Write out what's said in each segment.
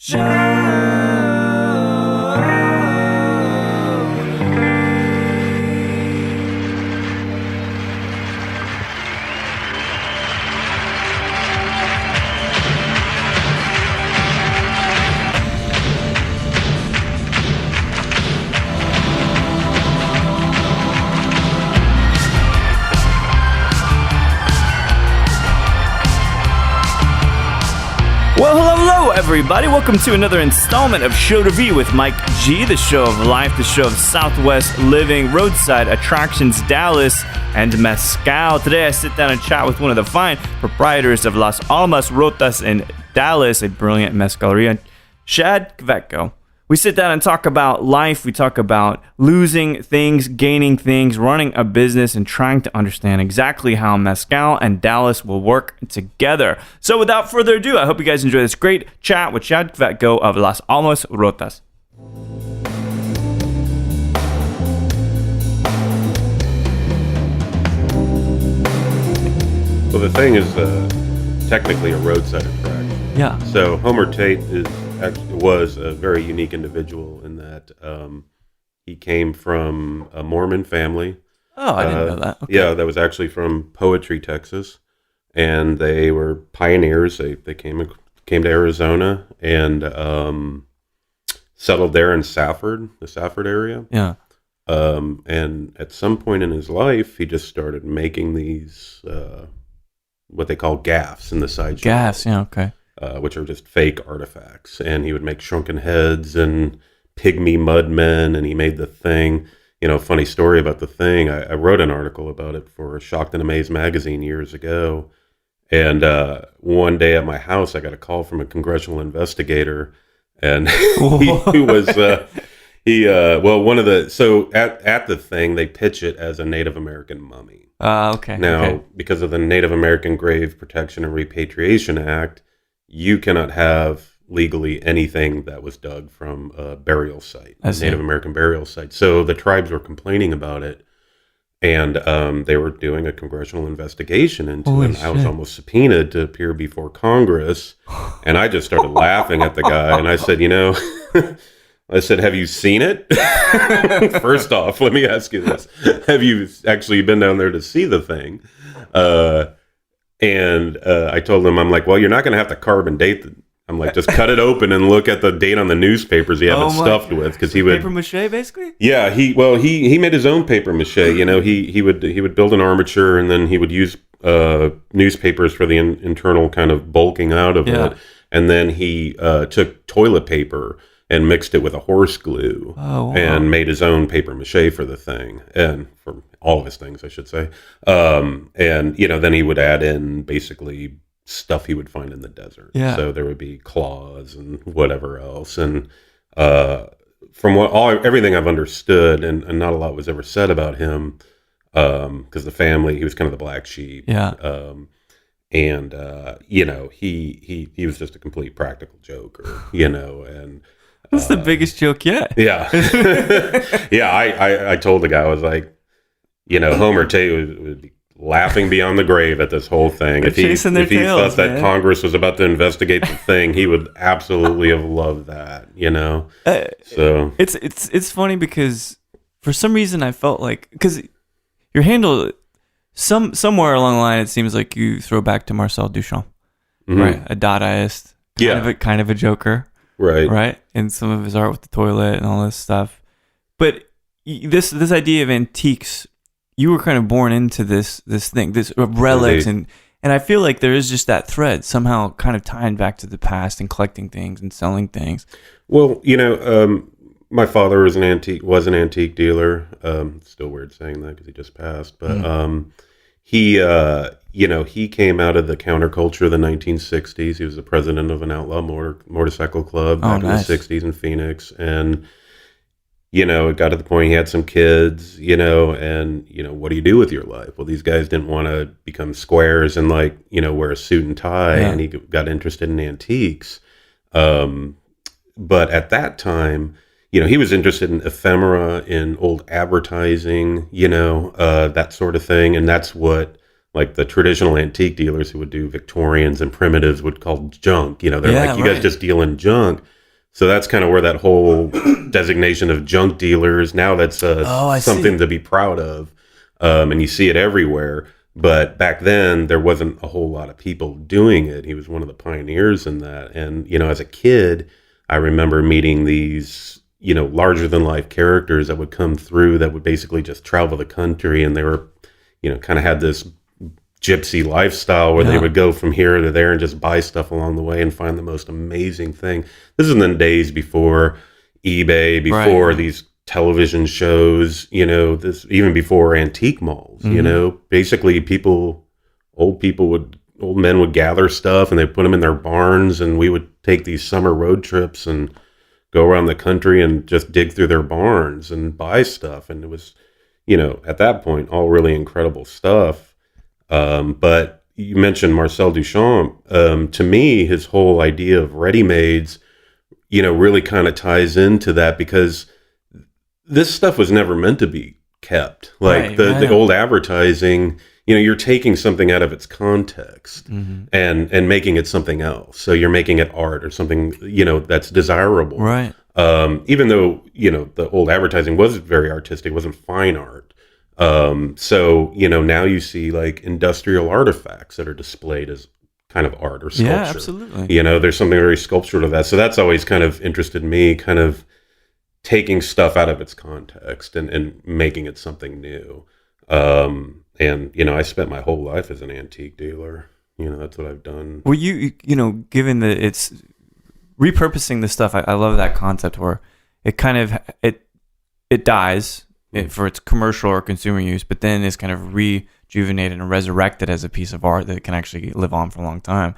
Well, hello, everybody. Welcome to another installment of Show to Be with Mike G, the show of life, the show of Southwest living, roadside attractions, Dallas, and Mezcal. Today, I sit down and chat with one of the fine proprietors of Las Almas Rotas in Dallas, a brilliant Mezcaleria, Shad Kvetko. We sit down and talk about life. We talk about losing things, gaining things, running a business, and trying to understand exactly how Mezcal and Dallas will work together. So without further ado, I hope you guys enjoy this great chat with Shad Kvetko of Las Almas Rotas. Well, the thing is technically a roadside attraction. Yeah. So Homer Tate was a very unique individual in that he came from a Mormon family. Oh, I didn't know that. Okay. Yeah, that was actually from Poetry, Texas, and they were pioneers. They came to Arizona and settled there in Safford, the Safford area. Yeah. And at some point in his life, he just started making these what they call gaffs in the sideshow. Gaffs, yeah, okay. Which are just fake artifacts. And he would make shrunken heads and pygmy mudmen, and he made the thing. You know, funny story about the thing, I wrote an article about it for Shocked and Amazed magazine years ago. And one day at my house, I got a call from a congressional investigator, and he was... one of the... So at the thing, they pitch it as a Native American mummy. Okay. Now, okay. Because of the Native American Grave Protection and Repatriation Act, you cannot have legally anything that was dug from a burial site, a Native American burial site. So the tribes were complaining about it, and they were doing a congressional investigation into it. I was almost subpoenaed to appear before Congress, and I just started laughing at the guy, and I said, have you seen it? First off, let me ask you this. Have you actually been down there to see the thing? And I told him, I'm like, well, you're not going to have to carbon date the... I'm like, just cut it open and look at the date on the newspapers he had it stuffed with, because he would paper mache, basically. Yeah, he made his own paper mache. You know, he would build an armature, and then he would use newspapers for the internal kind of bulking out of it, and then he took toilet paper and mixed it with a horse glue and made his own paper mache for the thing, and for all of his things, I should say. And, then he would add in basically stuff he would find in the desert. Yeah. So there would be claws and whatever else. And from everything I've understood, and not a lot was ever said about him, because the family, he was kind of the black sheep. Yeah. He was just a complete practical joker, and... That's the biggest joke yet. Yeah. Yeah, I told the guy, I was like, Homer Tate would be laughing beyond the grave at this whole thing. If he thought that Congress was about to investigate the thing, he would absolutely have loved that, So it's funny because for some reason I felt like, because your handle, somewhere along the line, it seems like you throw back to Marcel Duchamp, right? A Dadaist, kind of a joker. Right. And some of his art with the toilet and all this stuff. But this idea of antiques, you were kind of born into this thing, this relics. And I feel like there is just that thread somehow kind of tying back to the past and collecting things and selling things. Well, my father was an antique dealer. It's still weird saying that because he just passed. But he came out of the counterculture of the 1960s. He was the president of an outlaw motorcycle club back in the 60s in Phoenix. And, it got to the point he had some kids, and, what do you do with your life? Well, these guys didn't want to become squares and wear a suit and tie. Yeah. And he got interested in antiques. But at that time, he was interested in ephemera, in old advertising, that sort of thing. And that's what like the traditional antique dealers who would do Victorians and primitives would call junk. They're like, you guys just deal in junk. So that's kind of where that whole designation of junk dealers, now that's something to be proud of. And you see it everywhere. But back then, there wasn't a whole lot of people doing it. He was one of the pioneers in that. And, as a kid, I remember meeting these, larger than life characters that would come through that would basically just travel the country. And they were, kind of had this gypsy lifestyle where they would go from here to there and just buy stuff along the way and find the most amazing thing. This is in the days before eBay, before these television shows, this even before antique malls. Basically old men would gather stuff and they put them in their barns, and we would take these summer road trips and go around the country and just dig through their barns and buy stuff. And it was, at that point, all really incredible stuff. But you mentioned Marcel Duchamp. To me, his whole idea of ready-mades, really kind of ties into that, because this stuff was never meant to be kept. Like the old advertising, you're taking something out of its context and making it something else. So you're making it art or something, that's desirable. Right. Even though, the old advertising was very artistic, wasn't fine art. So, now you see like industrial artifacts that are displayed as kind of art or sculpture. Yeah, absolutely. There's something very sculptural to that. So that's always kind of interested me, kind of taking stuff out of its context and making it something new. And, I spent my whole life as an antique dealer. That's what I've done. Well, given that it's repurposing the stuff, I love that concept where it kind of, it dies for its commercial or consumer use, but then it's kind of rejuvenated and resurrected as a piece of art that can actually live on for a long time.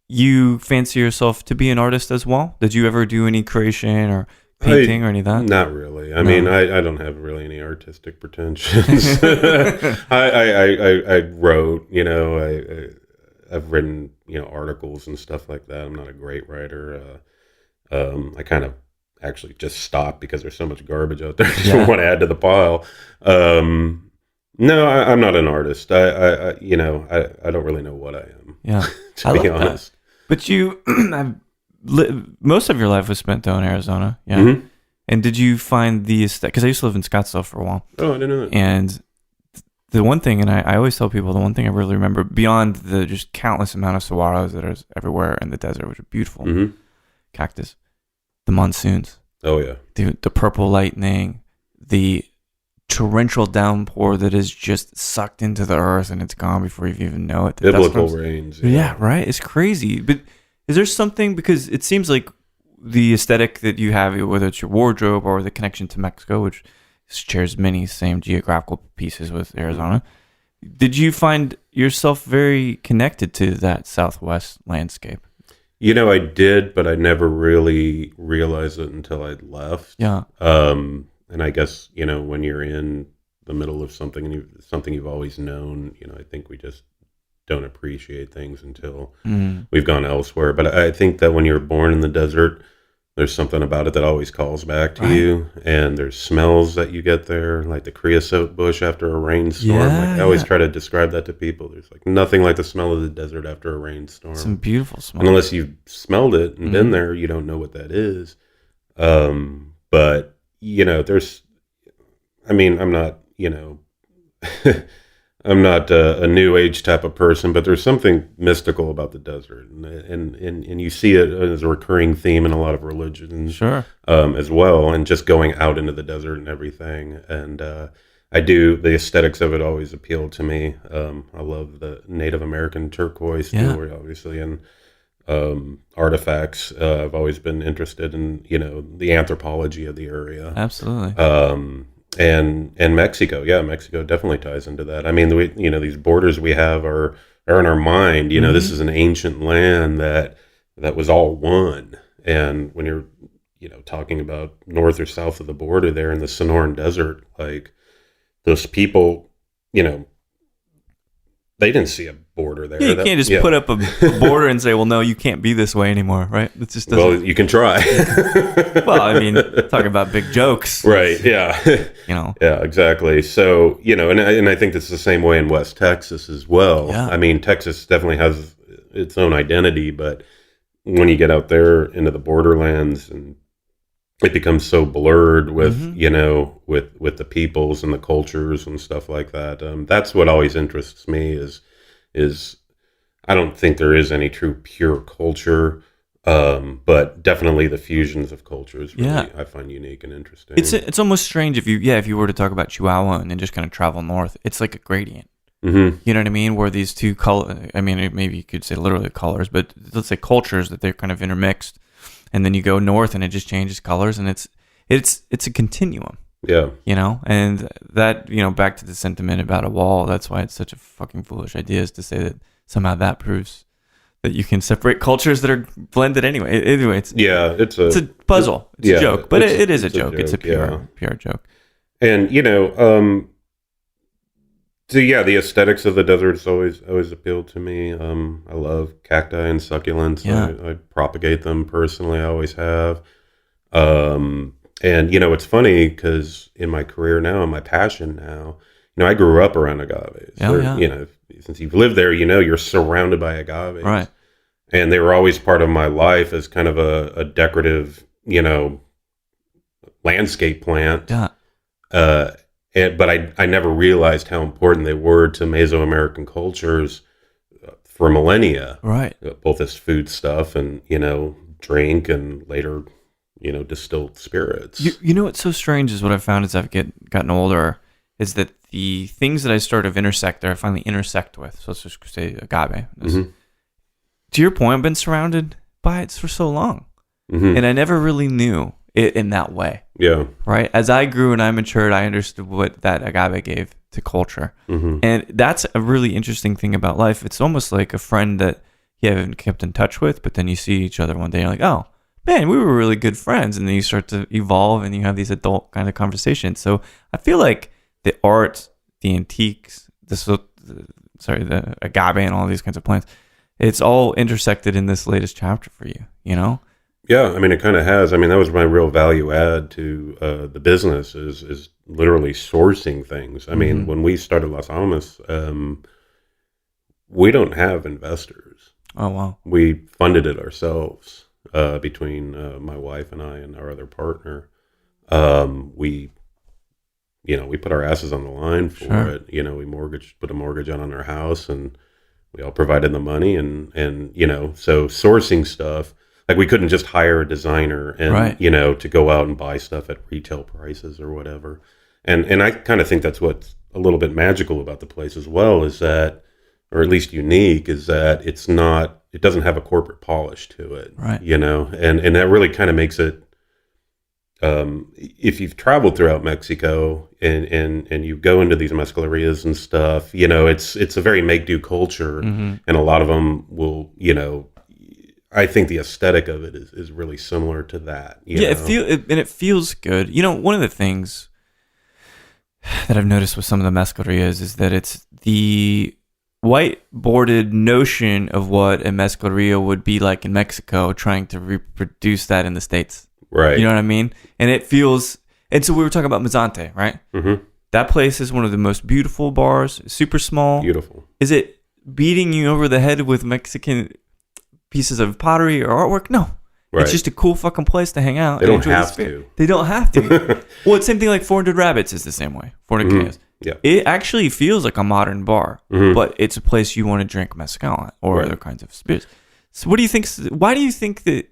You fancy yourself to be an artist as well? Did you ever do any creation or painting or any of that? Not really. I mean, I don't have really any artistic pretensions. I wrote, I've written, articles and stuff like that. I'm not a great writer. I kind of actually just stopped because there's so much garbage out there. I just want to add to the pile. No, I'm not an artist. I don't really know what I am. Yeah, to be honest. That. But you, most of your life was spent though in Arizona. Yeah. Mm-hmm. And did you find the aesthetic? Because I used to live in Scottsdale for a while. Oh, I didn't know that. And the one thing, and I always tell people, the one thing I really remember beyond the just countless amount of saguaros that are everywhere in the desert, which are beautiful, cactus, the monsoons. Oh yeah. The purple lightning, the torrential downpour that is just sucked into the earth and it's gone before you even know it. Biblical rains. Yeah, right. It's crazy. But is there something, because it seems like the aesthetic that you have, whether it's your wardrobe or the connection to Mexico, which shares many same geographical pieces with Arizona, did you find yourself very connected to that Southwest landscape? I did, but I never really realized it until I left. Yeah. And I guess, when you're in the middle of something and something you've always known, I think we just don't appreciate things until we've gone elsewhere. But I think that when you're born in the desert, there's something about it that always calls back to you. And there's smells that you get there, like the creosote bush after a rainstorm. I always try to describe that to people. There's like nothing like the smell of the desert after a rainstorm. Some beautiful smell. And unless you've smelled it and been there, you don't know what that is. But, I'm not, I'm not a new age type of person, but there's something mystical about the desert, and you see it as a recurring theme in a lot of religions, as well, and just going out into the desert and everything. And the aesthetics of it always appeal to me. I love the Native American turquoise jewelry, obviously, and artifacts. I've always been interested in the anthropology of the area. Absolutely. And Mexico, Mexico definitely ties into that. I mean, these borders we have are in our mind. This is an ancient land that was all one. And when you're, talking about north or south of the border there in the Sonoran Desert, like those people, they didn't see a border there. Yeah, you can't just put up a border and say, well, no, you can't be this way anymore, right? It just doesn't. Well, you can try. Well, I mean, talking about big jokes. Right, yeah. Yeah, exactly. So, and I think that's the same way in West Texas as well. Yeah. I mean, Texas definitely has its own identity, but when you get out there into the borderlands, and it becomes so blurred with, with the peoples and the cultures and stuff like that. That's what always interests me is I don't think there is any true pure culture, but definitely the fusions of cultures really I find unique and interesting. It's almost strange if you were to talk about Chihuahua and then just kind of travel north. It's like a gradient. Mm-hmm. You know what I mean? Where these two maybe you could say literally colors, but let's say cultures, that they're kind of intermixed, and then you go north and it just changes colors, and it's a continuum. Yeah. And that, back to the sentiment about a wall, that's why it's such a fucking foolish idea, is to say that somehow that proves that you can separate cultures that are blended anyway. Anyway, it's a puzzle. It's a joke, but it is a joke. It's a pure joke. And, so the aesthetics of the desert's always appealed to me. I love cacti and succulents. Yeah. I propagate them personally. I always have. And it's funny because in my career now, and my passion now, I grew up around agaves. Since you've lived there, you're surrounded by agaves. Right. And they were always part of my life as kind of a decorative, landscape plant. Yeah. But I never realized how important they were to Mesoamerican cultures for millennia. Right. Both as food stuff and, drink, and later, distilled spirits. You know what's so strange is what I've found as I've gotten older is that the things that I I finally intersect with. So let's just say agave. Mm-hmm. To your point, I've been surrounded by it for so long. Mm-hmm. And I never really knew it in that way. Yeah. Right. As I grew and I matured, I understood what that agave gave to culture. Mm-hmm. And that's a really interesting thing about life. It's almost like a friend that you haven't kept in touch with, but then you see each other one day and you're like, oh, man, we were really good friends. And then you start to evolve and you have these adult kind of conversations. So I feel like the art, the antiques, the agave and all these kinds of plants, it's all intersected in this latest chapter for you, Yeah, I mean, it kind of has. I mean, that was my real value add to the business is literally sourcing things. I mean, when we started Las Almas, we don't have investors. Oh, wow. We funded it ourselves between my wife and I and our other partner. We put our asses on the line for it. We put a mortgage on our house, and we all provided the money, and so sourcing stuff. Like, we couldn't just hire a designer and, to go out and buy stuff at retail prices or whatever. And I kind of think that's what's a little bit magical about the place as well, is that, or at least unique, is that it doesn't have a corporate polish to it, right? And that really kind of makes it, if you've traveled throughout Mexico and you go into these mezcalerias and stuff, it's a very make-do culture, and a lot of them will, I think the aesthetic of it is really similar to that. It feels good. One of the things that I've noticed with some of the mezcalerias is that it's the whiteboarded notion of what a mezcaleria would be like in Mexico, trying to reproduce that in the States. Right. You know what I mean? And it feels... And so we were talking about Mazante, right? Mm-hmm. That place is one of the most beautiful bars, super small. Beautiful. Is it beating you over the head with Mexican pieces of pottery or artwork? No. Right. It's just a cool fucking place to hang out. They don't have to. They don't have to. Well, it's the same thing like 400 Rabbits is the same way. 400 Chaos. Yeah. It actually feels like a modern bar, but it's a place you want to drink mezcal or other kinds of spirits. So what do you think? Why do you think that...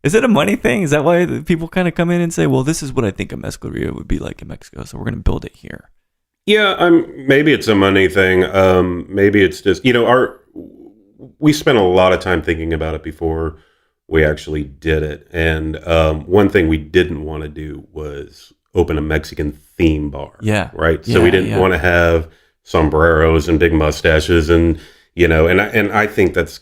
Is it a money thing? Is that why people kind of come in and say, well, this is what I think a mezcaleria would be like in Mexico, so we're going to build it here? Yeah, maybe it's a money thing. Maybe it's just, we spent a lot of time thinking about it before we actually did it. And one thing we didn't want to do was open a Mexican theme bar. Yeah. Right? So we didn't want to have sombreros and big mustaches and... and I think that's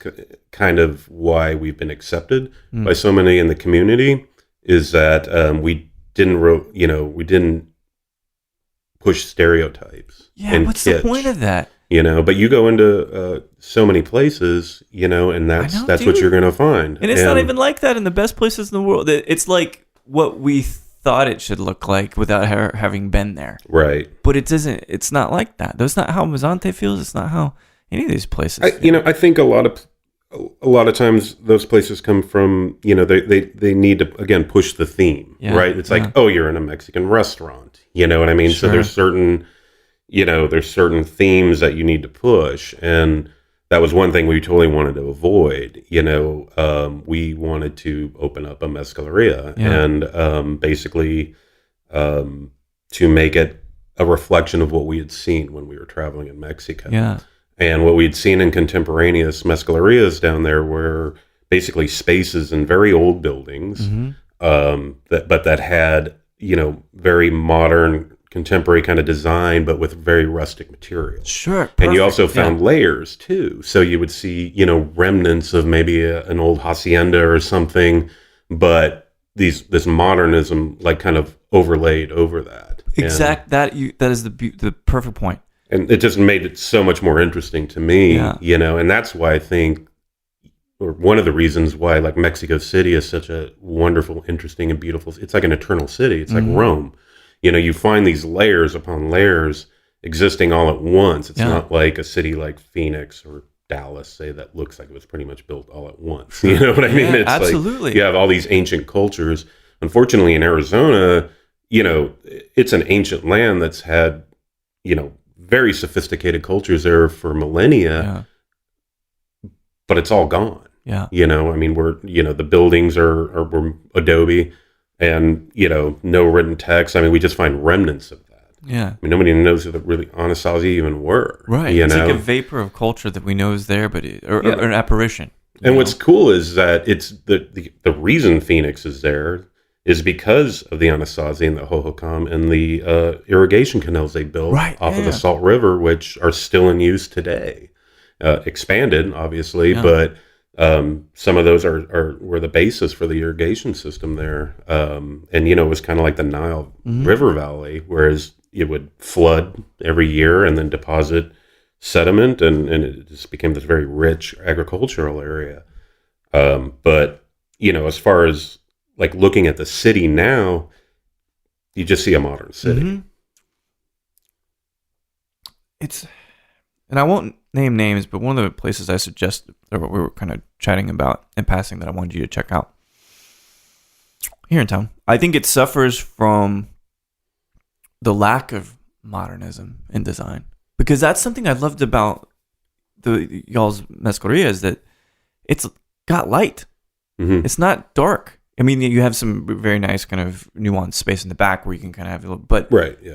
kind of why we've been accepted by so many in the community, is that we didn't push stereotypes. Yeah, what's the point of that? But you go into so many places, and that's what you're going to find. And it's not even like that in the best places in the world. It's like what we thought it should look like without having been there. Right. But it doesn't. It's not like that. That's not how Mazante feels. It's not how any of these places. I think a lot of times those places come from, they need to, again, push the theme, right? It's like, oh, you're in a Mexican restaurant. You know what I mean? Sure. So there's certain themes that you need to push. And that was one thing we totally wanted to avoid. We wanted to open up a Mezcaleria and basically to make it a reflection of what we had seen when we were traveling in Mexico. Yeah. And what we'd seen in contemporaneous Mezcalerias down there were basically spaces in very old buildings that had, very modern, contemporary kind of design, but with very rustic materials. Sure. Perfect. And you also found layers too. So you would see, remnants of maybe an old hacienda or something, but this modernism like kind of overlaid over that. That is the perfect point. And it just made it so much more interesting to me, and that's why I think, or one of the reasons why like Mexico City is such a wonderful, interesting, and beautiful. It's like an eternal city. It's like Rome. You find these layers upon layers existing all at once. It's not like a city like Phoenix or Dallas, say, that looks like it was pretty much built all at once. You know what I mean? It's absolutely. Like you have all these ancient cultures. Unfortunately, in Arizona, it's an ancient land that's had, very sophisticated cultures there for millennia, but it's all gone. Yeah. We're, the buildings were adobe and, no written text. We just find remnants of that. Yeah. Nobody knows who the really Anasazi even were. Right. It's like a vapor of culture that we know is there, but or an apparition. And what's cool is that it's the reason Phoenix is there is because of the Anasazi and the Hohokam and the irrigation canals they built off of the Salt River, which are still in use today. Expanded, obviously, but some of those were the basis for the irrigation system there. And, it was kind of like the Nile River Valley, whereas it would flood every year and then deposit sediment, and it just became this very rich agricultural area. But, as far as like looking at the city now, you just see a modern city. And I won't name names, but one of the places I suggested, or what we were kind of chatting about in passing, that I wanted you to check out here in town, I think it suffers from the lack of modernism in design, because that's something I loved about y'all's Mezcaleria, is that it's got light. It's not dark. You have some very nice kind of nuanced space in the back where you can kind of have a little, but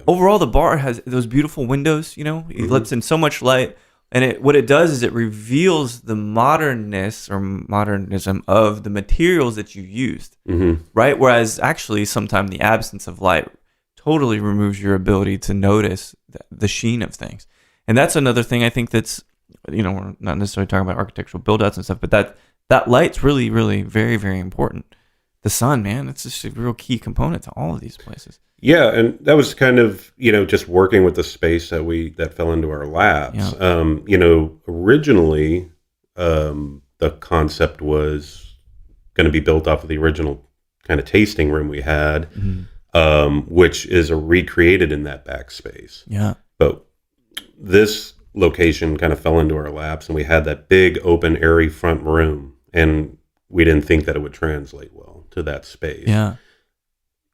overall the bar has those beautiful windows, it lets in so much light, and what it does is it reveals the modernness or modernism of the materials that you used, right? Whereas actually sometimes the absence of light totally removes your ability to notice the sheen of things. And that's another thing I think that's, we're not necessarily talking about architectural build-outs and stuff, but that light's really, really very, very important. The sun, man, it's just a real key component to all of these places. Yeah, and that was kind of, just working with the space that fell into our laps. Yeah. Originally, the concept was going to be built off of the original kind of tasting room we had, which is recreated in that back space. Yeah. But this location kind of fell into our laps, and we had that big, open, airy front room, and we didn't think that it would translate well to that space. Yeah.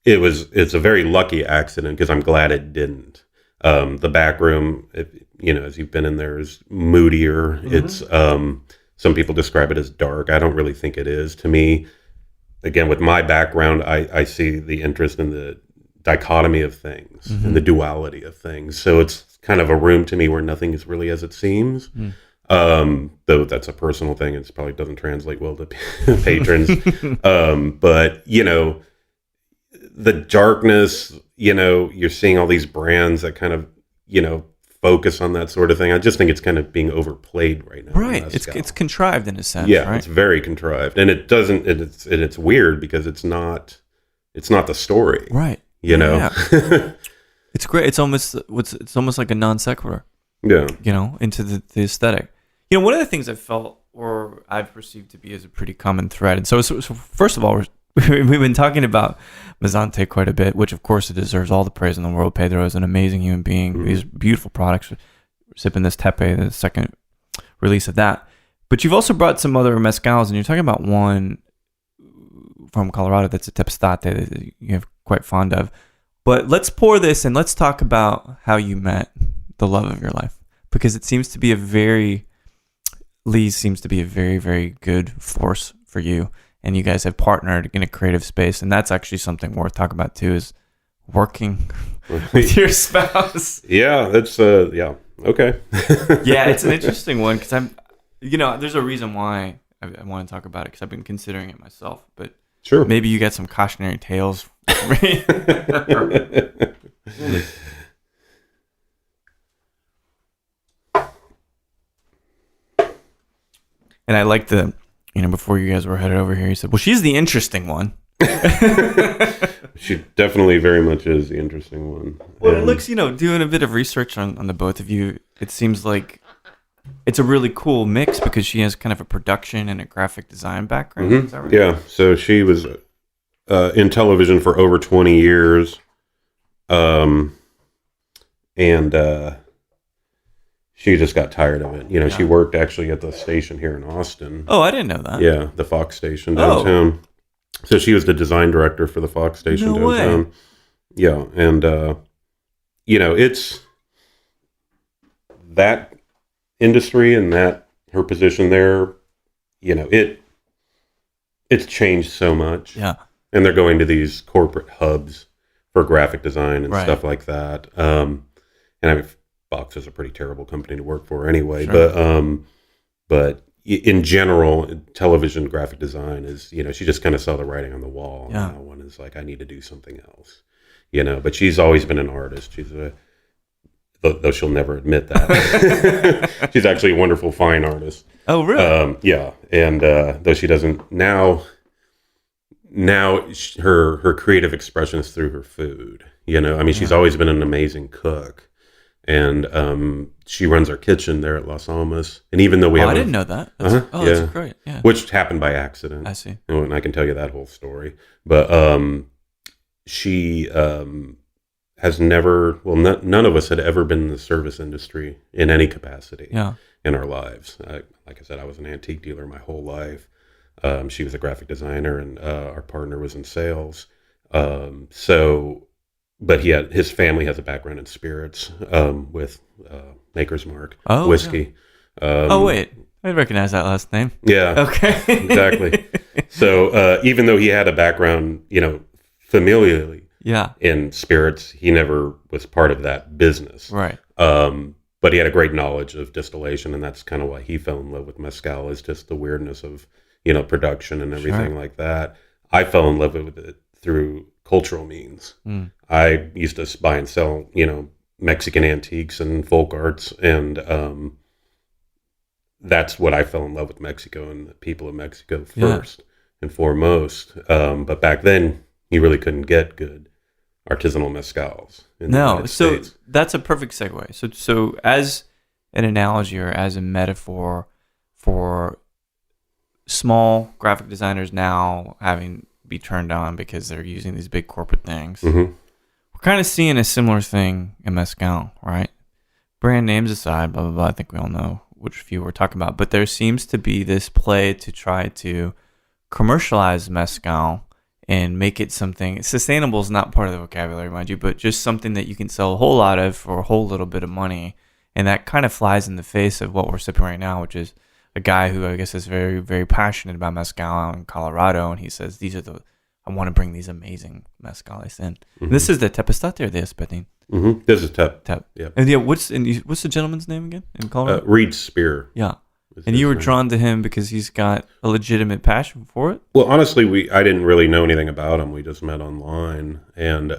It's a very lucky accident, because I'm glad it didn't. The back room, as you've been in there, is moodier. It's some people describe it as dark. I don't really think it is. To me, again, with my background, I see the interest in the dichotomy of things and the duality of things. So it's kind of a room to me where nothing is really as it seems. Though that's a personal thing, it probably doesn't translate well to patrons. But the darkness, you're seeing all these brands that kind of, focus on that sort of thing. I just think it's kind of being overplayed right now. Right. It's contrived in a sense. Yeah, right? It's very contrived, and it doesn't. It's weird because it's not the story. Right. Yeah. It's great. It's almost like a non sequitur. Yeah. Into the aesthetic. One of the things I felt or I've perceived to be as a pretty common thread. And so first of all, we've been talking about Mezzante quite a bit, which of course it deserves all the praise in the world. Pedro is an amazing human being. Mm-hmm. These beautiful products. We're sipping this Tepe, the second release of that. But you've also brought some other mezcals, and you're talking about one from Colorado that's a Tepestate that you're quite fond of. But let's pour this and let's talk about how you met the love of your life, because it seems to be Lee's seems to be a very, very good force for you, and you guys have partnered in a creative space, and that's actually something worth talking about too, is working with your spouse. Yeah, that's yeah, okay. Yeah, it's an interesting one because there's a reason why I want to talk about it, because I've been considering it myself, but sure, maybe you got some cautionary tales for me. And I like before you guys were headed over here, you said, well, she's the interesting one. She definitely very much is the interesting one. Well, it looks, doing a bit of research on the both of you, it seems like it's a really cool mix because she has kind of a production and a graphic design background. Mm-hmm. Is that right? Yeah, so she was in television for over 20 years. And she just got tired of it. Yeah. She worked actually at the station here in Austin. Oh, I didn't know that. Yeah, the Fox station downtown. Oh. So she was the design director for the Fox station downtown. Way. Yeah, and it's that industry and that her position there. It's changed so much. Yeah, and they're going to these corporate hubs for graphic design and stuff like that. And Fox is a pretty terrible company to work for anyway, sure. But in general, television graphic design is, she just kind of saw the writing on the wall. Yeah. One is like, I need to do something else, but she's always been an artist. She's though she'll never admit that. She's actually a wonderful, fine artist. Oh, really? Yeah. And though she doesn't now her creative expression is through her food. She's always been an amazing cook. And she runs our kitchen there at Las Almas. And even though I didn't know that. That's great. Yeah. Which happened by accident. I see. And I can tell you that whole story. But she has never, none of us had ever been in the service industry in any capacity in our lives. Like I said, I was an antique dealer my whole life. She was a graphic designer, and our partner was in sales. But his family has a background in spirits with Maker's Mark whiskey. Yeah. Wait, I recognize that last name. Yeah. Okay. Exactly. So even though he had a background, familially in spirits, he never was part of that business. Right. But he had a great knowledge of distillation, and that's kind of why he fell in love with Mezcal, is just the weirdness of, production and everything like that. I fell in love with it through cultural means. I used to buy and sell, Mexican antiques and folk arts, and that's what I fell in love with Mexico and the people of Mexico first and foremost. But back then, you really couldn't get good artisanal mezcals in the United States. That's a perfect segue. So as an analogy or as a metaphor for small graphic designers now having be turned on because they're using these big corporate things. Mm-hmm. We're kind of seeing a similar thing in Mezcal, right? Brand names aside, blah, blah, blah. I think we all know which few we're talking about. But there seems to be this play to try to commercialize Mezcal and make it something. Sustainable is not part of the vocabulary, mind you, but just something that you can sell a whole lot of for a whole little bit of money. And that kind of flies in the face of what we're sipping right now, which is a guy who I guess is very, very passionate about Mezcal out in Colorado, and he says, I want to bring these amazing Mezcales in. Mm-hmm. This is the Tepestate or the Espadín? Mm-hmm. This is Tep. Yeah. And what's the gentleman's name again in Colorado? Reed Spear. Yeah. And you were drawn to him because he's got a legitimate passion for it? Well, honestly, I didn't really know anything about him. We just met online, and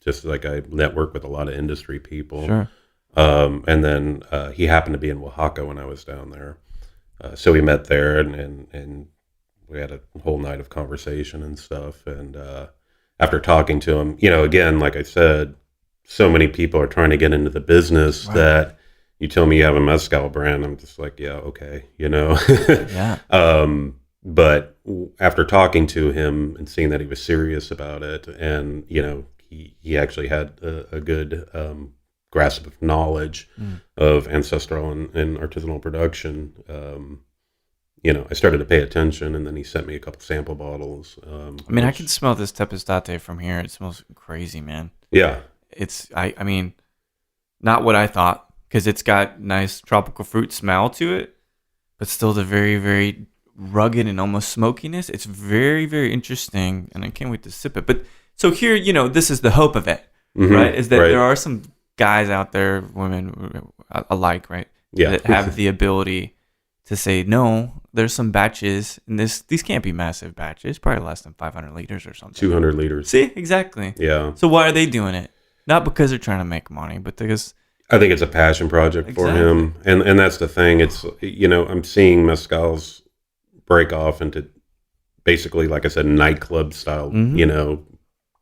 just like I networked with a lot of industry people. Sure. And then he happened to be in Oaxaca when I was down there. So we met there, and we had a whole night of conversation and stuff. And after talking to him, again, like I said, so many people are trying to get into the business that you tell me you have a mezcal brand, I'm just like, yeah, okay, Yeah. But after talking to him and seeing that he was serious about it, and he actually had a good grasp of knowledge of ancestral and artisanal production. I started to pay attention, and then he sent me a couple sample bottles. I can smell this Tepestate from here. It smells crazy, man. Yeah. It's, I mean, not what I thought, because it's got nice tropical fruit smell to it, but still the very, very rugged and almost smokiness. It's very, very interesting, and I can't wait to sip it. But so here, this is the hope of it, right? Is that there are some guys out there, women alike, right? Yeah. That have the ability to say, no, there's some batches, and these can't be massive batches, probably less than 500 liters or something. 200 liters. See, exactly. Yeah. So why are they doing it? Not because they're trying to make money, but because I think it's a passion project for him, and that's the thing. It's I'm seeing mezcals break off into basically, like I said, nightclub style,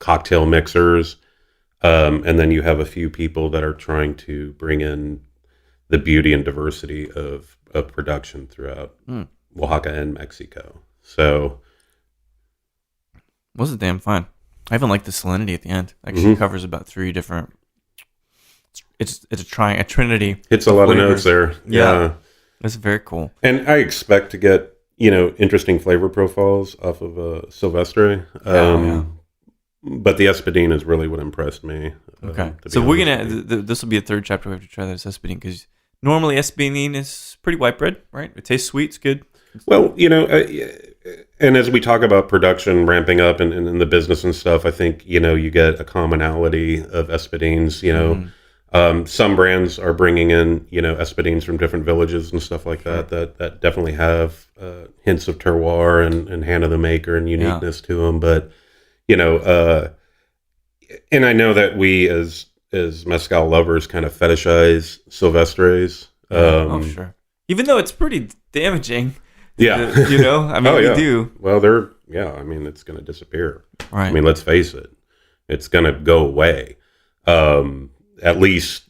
cocktail mixers, and then you have a few people that are trying to bring in the beauty and diversity of production throughout Oaxaca and Mexico. So, wasn't damn fun. I even like the salinity at the end. Actually, covers about 3 different. It's a trinity. It's a lot of notes there. Yeah, that's very cool. And I expect to get interesting flavor profiles off of Silvestre. But the Espadín is really what impressed me. Okay, so we're gonna. This will be a third chapter. We have to try this Espadín because normally Espadín is pretty white bread, right? It tastes sweet. It's good. Well, and as we talk about production ramping up and the business and stuff, I think you get a commonality of Espadíns. Some brands are bringing in Espadíns from different villages and stuff like that. That definitely have hints of terroir and hand of the maker and uniqueness to them. But and I know that we as mezcal lovers kind of fetishize Silvestres. Sure. Even though it's pretty damaging. Yeah. We do. Well, it's going to disappear. Right. I mean, let's face it. It's going to go away. At least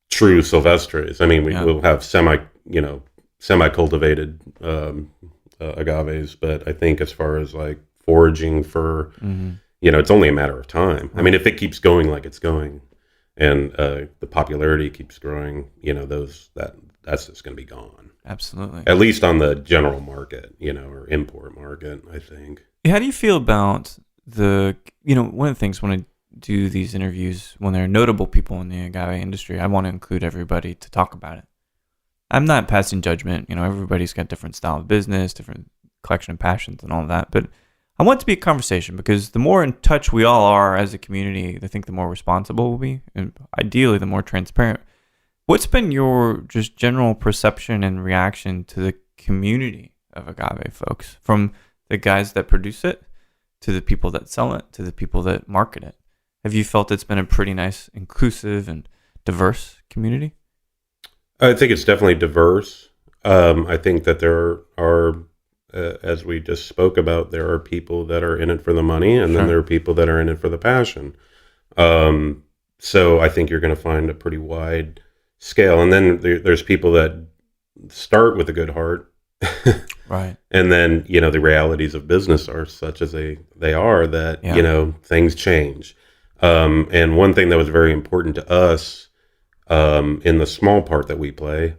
true Silvestres. I mean, we'll have semi-cultivated agaves, but I think as far as like foraging for, it's only a matter of time. I mean, if it keeps going like it's going and the popularity keeps growing, that's just going to be gone. Absolutely. At least on the general market, or import market, I think. How do you feel about one of the things when I do these interviews, when there are notable people in the agave industry, I want to include everybody to talk about it. I'm not passing judgment. Everybody's got different style of business, different collection of passions and all of that. But I want it to be a conversation because the more in touch we all are as a community, I think the more responsible we'll be, and ideally the more transparent. What's been your just general perception and reaction to the community of agave folks, from the guys that produce it to the people that sell it to the people that market it? Have you felt it's been a pretty nice, inclusive, and diverse community? I think it's definitely diverse. I think that there are, as we just spoke about, there are people that are in it for the money, and then there are people that are in it for the passion. So I think you're going to find a pretty wide scale. And then there's people that start with a good heart. Right. And then, the realities of business are such as they are that, things change. And one thing that was very important to us in the small part that we play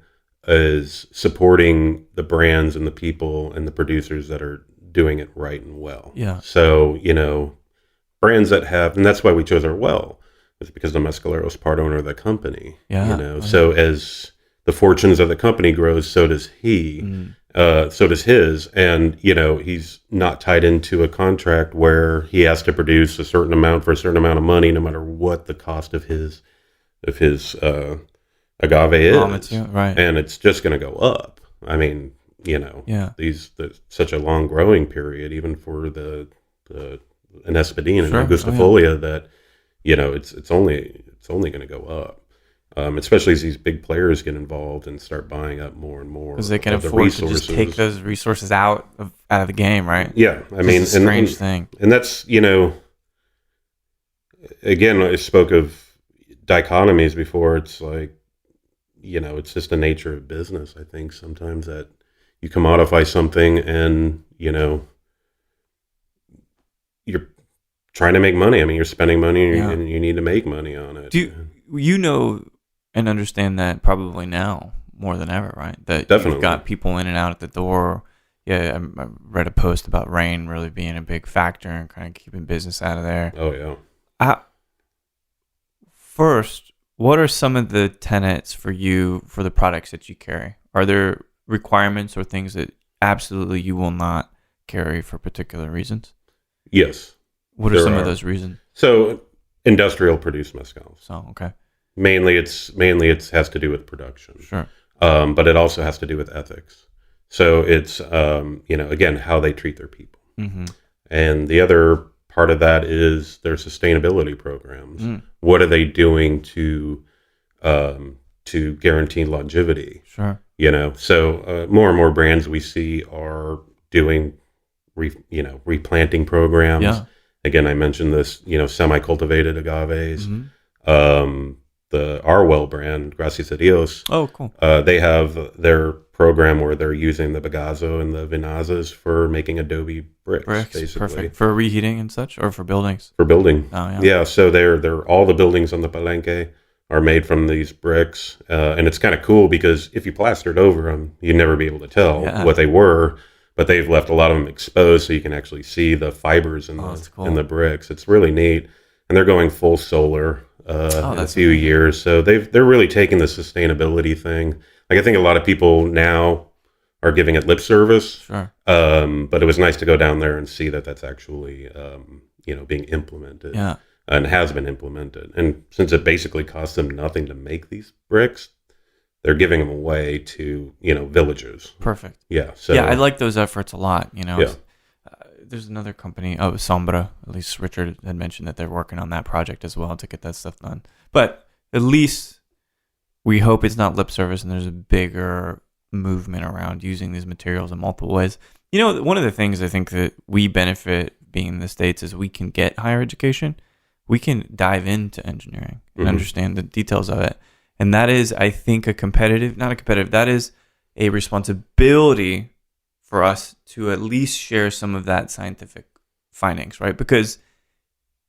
is supporting the brands and the people and the producers that are doing it right and well. Yeah. So, brands that have, and that's why we chose our well, is because the Mezcalero is part owner of the company. Yeah. So as the fortunes of the company grows, so does he. So does his, and he's not tied into a contract where he has to produce a certain amount for a certain amount of money, no matter what the cost of his agave is. Right. And it's just going to go up. I mean, there's such a long growing period, even for an Espadín and Angustifolia, that it's only going to go up. Especially as these big players get involved and start buying up more and more, because they can afford to just take those resources out of the game, right? Yeah, I mean, it's a strange thing, and that's again, I spoke of dichotomies before. It's like it's just the nature of business. I think sometimes that you commodify something and, you're trying to make money. I mean, you're spending money and you need to make money on it. Do you know and understand that probably now more than ever, right? That Definitely. You've got people in and out at the door. Yeah, I read a post about rain really being a big factor and kind of keeping business out of there. Oh, yeah. First, what are some of the tenets for you for the products that you carry? Are there requirements or things that absolutely you will not carry for particular reasons? Yes. What are some of those reasons? So, industrial produced mezcals. So, okay. Mainly it has to do with production. Sure. But it also has to do with ethics. So it's, again, how they treat their people. Mm-hmm. And the other part of that is their sustainability programs. What are they doing to guarantee longevity? Sure. So more and more brands we see are doing, replanting programs. Yeah. Again, I mentioned this, semi-cultivated agaves. Mm-hmm. The Arwell brand, Gracias a Dios. Oh, cool. They have their program where they're using the bagazo and the vinazas for making adobe bricks basically. Perfect. For reheating and such, or for buildings? For building. Oh, yeah. Yeah, so they're all the buildings on the Palenque are made from these bricks. And it's kind of cool because if you plastered over them, you'd never be able to tell what they were. But they've left a lot of them exposed so you can actually see the fibers in in the bricks. It's really neat. And they're going full solar in a few years. So they're really taking the sustainability thing. Like I think a lot of people now are giving it lip service. Sure. But it was nice to go down there and see that that's actually being implemented. Yeah. And has been implemented. And since it basically costs them nothing to make these bricks, they're giving them away to, villagers. Perfect. Yeah. So yeah, I like those efforts a lot. Yeah. There's another company, Sombra. At least Richard had mentioned that they're working on that project as well to get that stuff done. But at least we hope it's not lip service and there's a bigger movement around using these materials in multiple ways. One of the things I think that we benefit being in the States is we can get higher education. We can dive into engineering and understand the details of it. And that is, I think, that is a responsibility for us to at least share some of that scientific findings, right? Because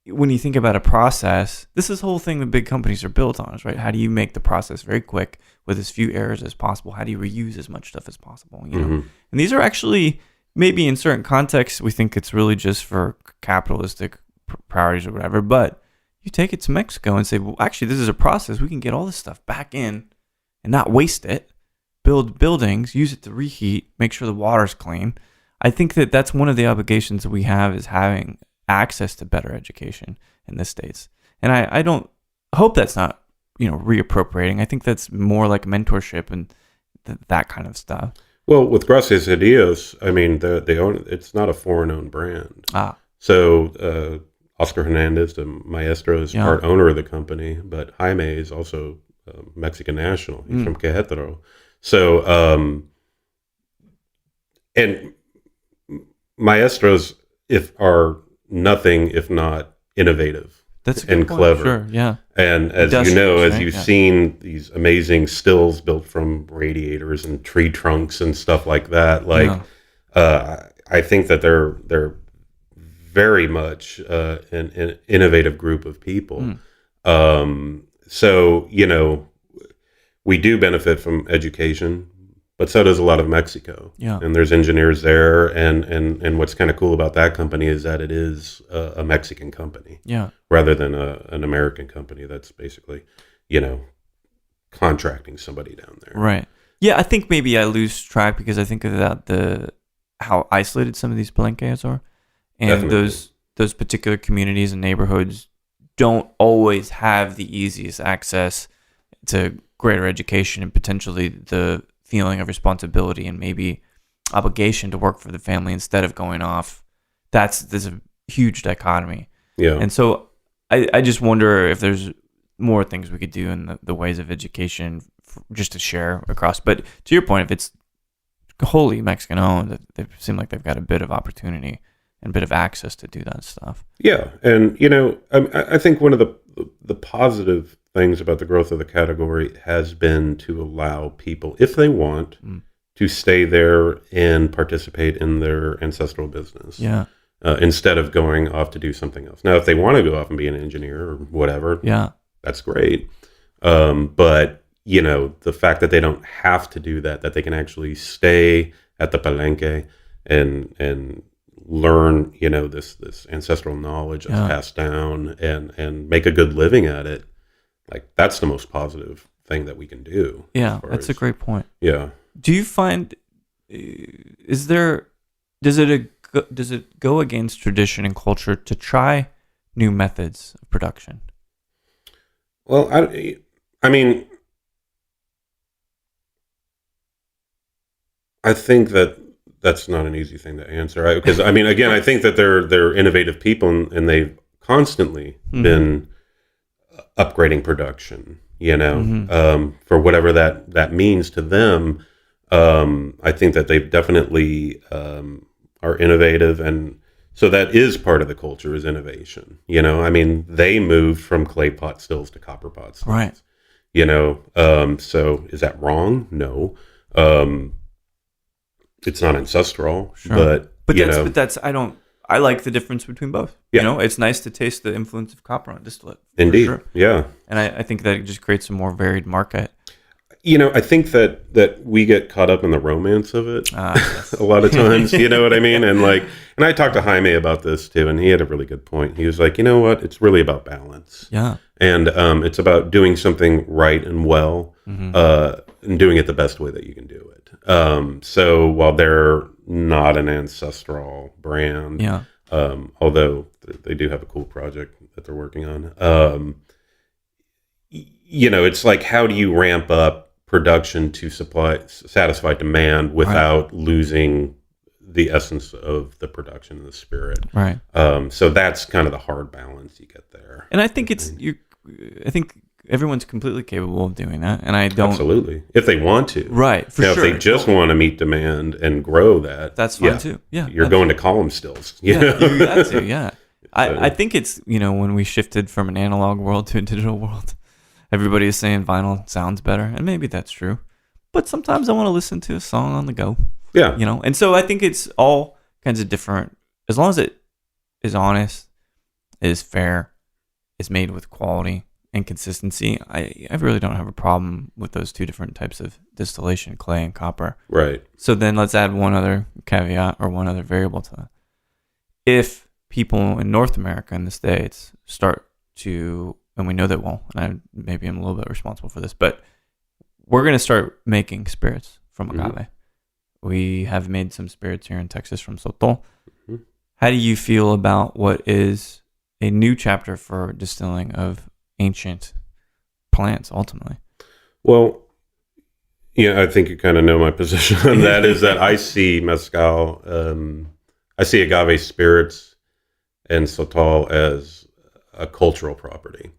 when you think about a process, this is the whole thing that big companies are built on, right? How do you make the process very quick with as few errors as possible? How do you reuse as much stuff as possible? And these are actually, maybe in certain contexts, we think it's really just for capitalistic priorities or whatever, but you take it to Mexico and say, well, actually, this is a process. We can get all this stuff back in and not waste it. Build buildings, use it to reheat, make sure the water's clean. I think that that's one of the obligations that we have is having access to better education in the States. And I don't hope that's not, reappropriating. I think that's more like mentorship and that kind of stuff. Well, with Gracias a Dios, I mean, they own it's not a foreign-owned brand. So Oscar Hernandez, the maestro, is part owner of the company, but Jaime is also Mexican national. He's from Querétaro. So, and maestros are nothing if not innovative and clever. Sure, yeah. And as as you've seen these amazing stills built from radiators and tree trunks and stuff like that, I think that they're very much an innovative group of people. So, we do benefit from education, but so does a lot of Mexico. Yeah. And there's engineers there. And what's kind of cool about that company is that it is a Mexican company. Yeah. Rather than an American company that's basically, contracting somebody down there. Right. Yeah, I think maybe I lose track because I think about how isolated some of these palenques are. And Definitely. those particular communities and neighborhoods don't always have the easiest access to greater education and potentially the feeling of responsibility and maybe obligation to work for the family instead of going off. There's a huge dichotomy. Yeah. And so I just wonder if there's more things we could do in the ways of education just to share across. But to your point, if it's wholly Mexican owned, they seem like they've got a bit of opportunity and a bit of access to do that stuff. Yeah. And, I think one of the positive things about the growth of the category has been to allow people, if they want, to stay there and participate in their ancestral business. Yeah. Instead of going off to do something else. Now, if they want to go off and be an engineer or whatever, that's great. But, you know, the fact that they don't have to do that they can actually stay at the palenque and learn, you know, this ancestral knowledge that's passed down and make a good living at it, like, that's the most positive thing that we can do. Yeah, that's a great point. Yeah. Do you find, does it go against tradition and culture to try new methods of production? Well, I mean, I think that's not an easy thing to answer, because I mean, again, I think that they're innovative people, and they've constantly been upgrading production, you know, for whatever that means to them. I think that they've definitely are innovative, and so that is part of the culture, is innovation. You know, I mean, they moved from clay pot stills to copper pot stills. Right. You know, so is that wrong? No. It's not ancestral, but I like the difference between both. Yeah. You know, it's nice to taste the influence of copper on distillate. Indeed. Sure. Yeah. And I think that it just creates a more varied market. You know, I think that we get caught up in the romance of it yes. a lot of times, you know what I mean? And I talked to Jaime about this too, and he had a really good point. He was like, you know what? It's really about balance. Yeah. And it's about doing something right and well, and doing it the best way that you can do it. So while they're not an ancestral brand, although they do have a cool project that they're working on, you know, it's like, how do you ramp up production to satisfy demand without losing the essence of the production and the spirit? Right. So that's kind of the hard balance you get there. And I think I think everyone's completely capable of doing that, and I don't. Absolutely, if they want to. Right. For now, sure. if they just want to meet demand and grow that, that's fine too. Yeah. You're going to column stills. You got to. Yeah. I think it's, you know, when we shifted from an analog world to a digital world, everybody is saying vinyl sounds better, and maybe that's true. But sometimes I want to listen to a song on the go. Yeah. You know, and so I think it's all kinds of different, as long as it is honest, is fair, is made with quality and consistency. I really don't have a problem with those two different types of distillation, clay and copper. Right. So then let's add one other caveat or one other variable to that. If people in North America and the States start to, and we know that well, and maybe I'm a little bit responsible for this, but we're going to start making spirits from agave. We have made some spirits here in Texas from Sotol. How do you feel about what is a new chapter for distilling of ancient plants ultimately? Well, yeah, I think you kind of know my position on that, is that I see Mezcal, I see agave spirits and Sotol as a cultural property.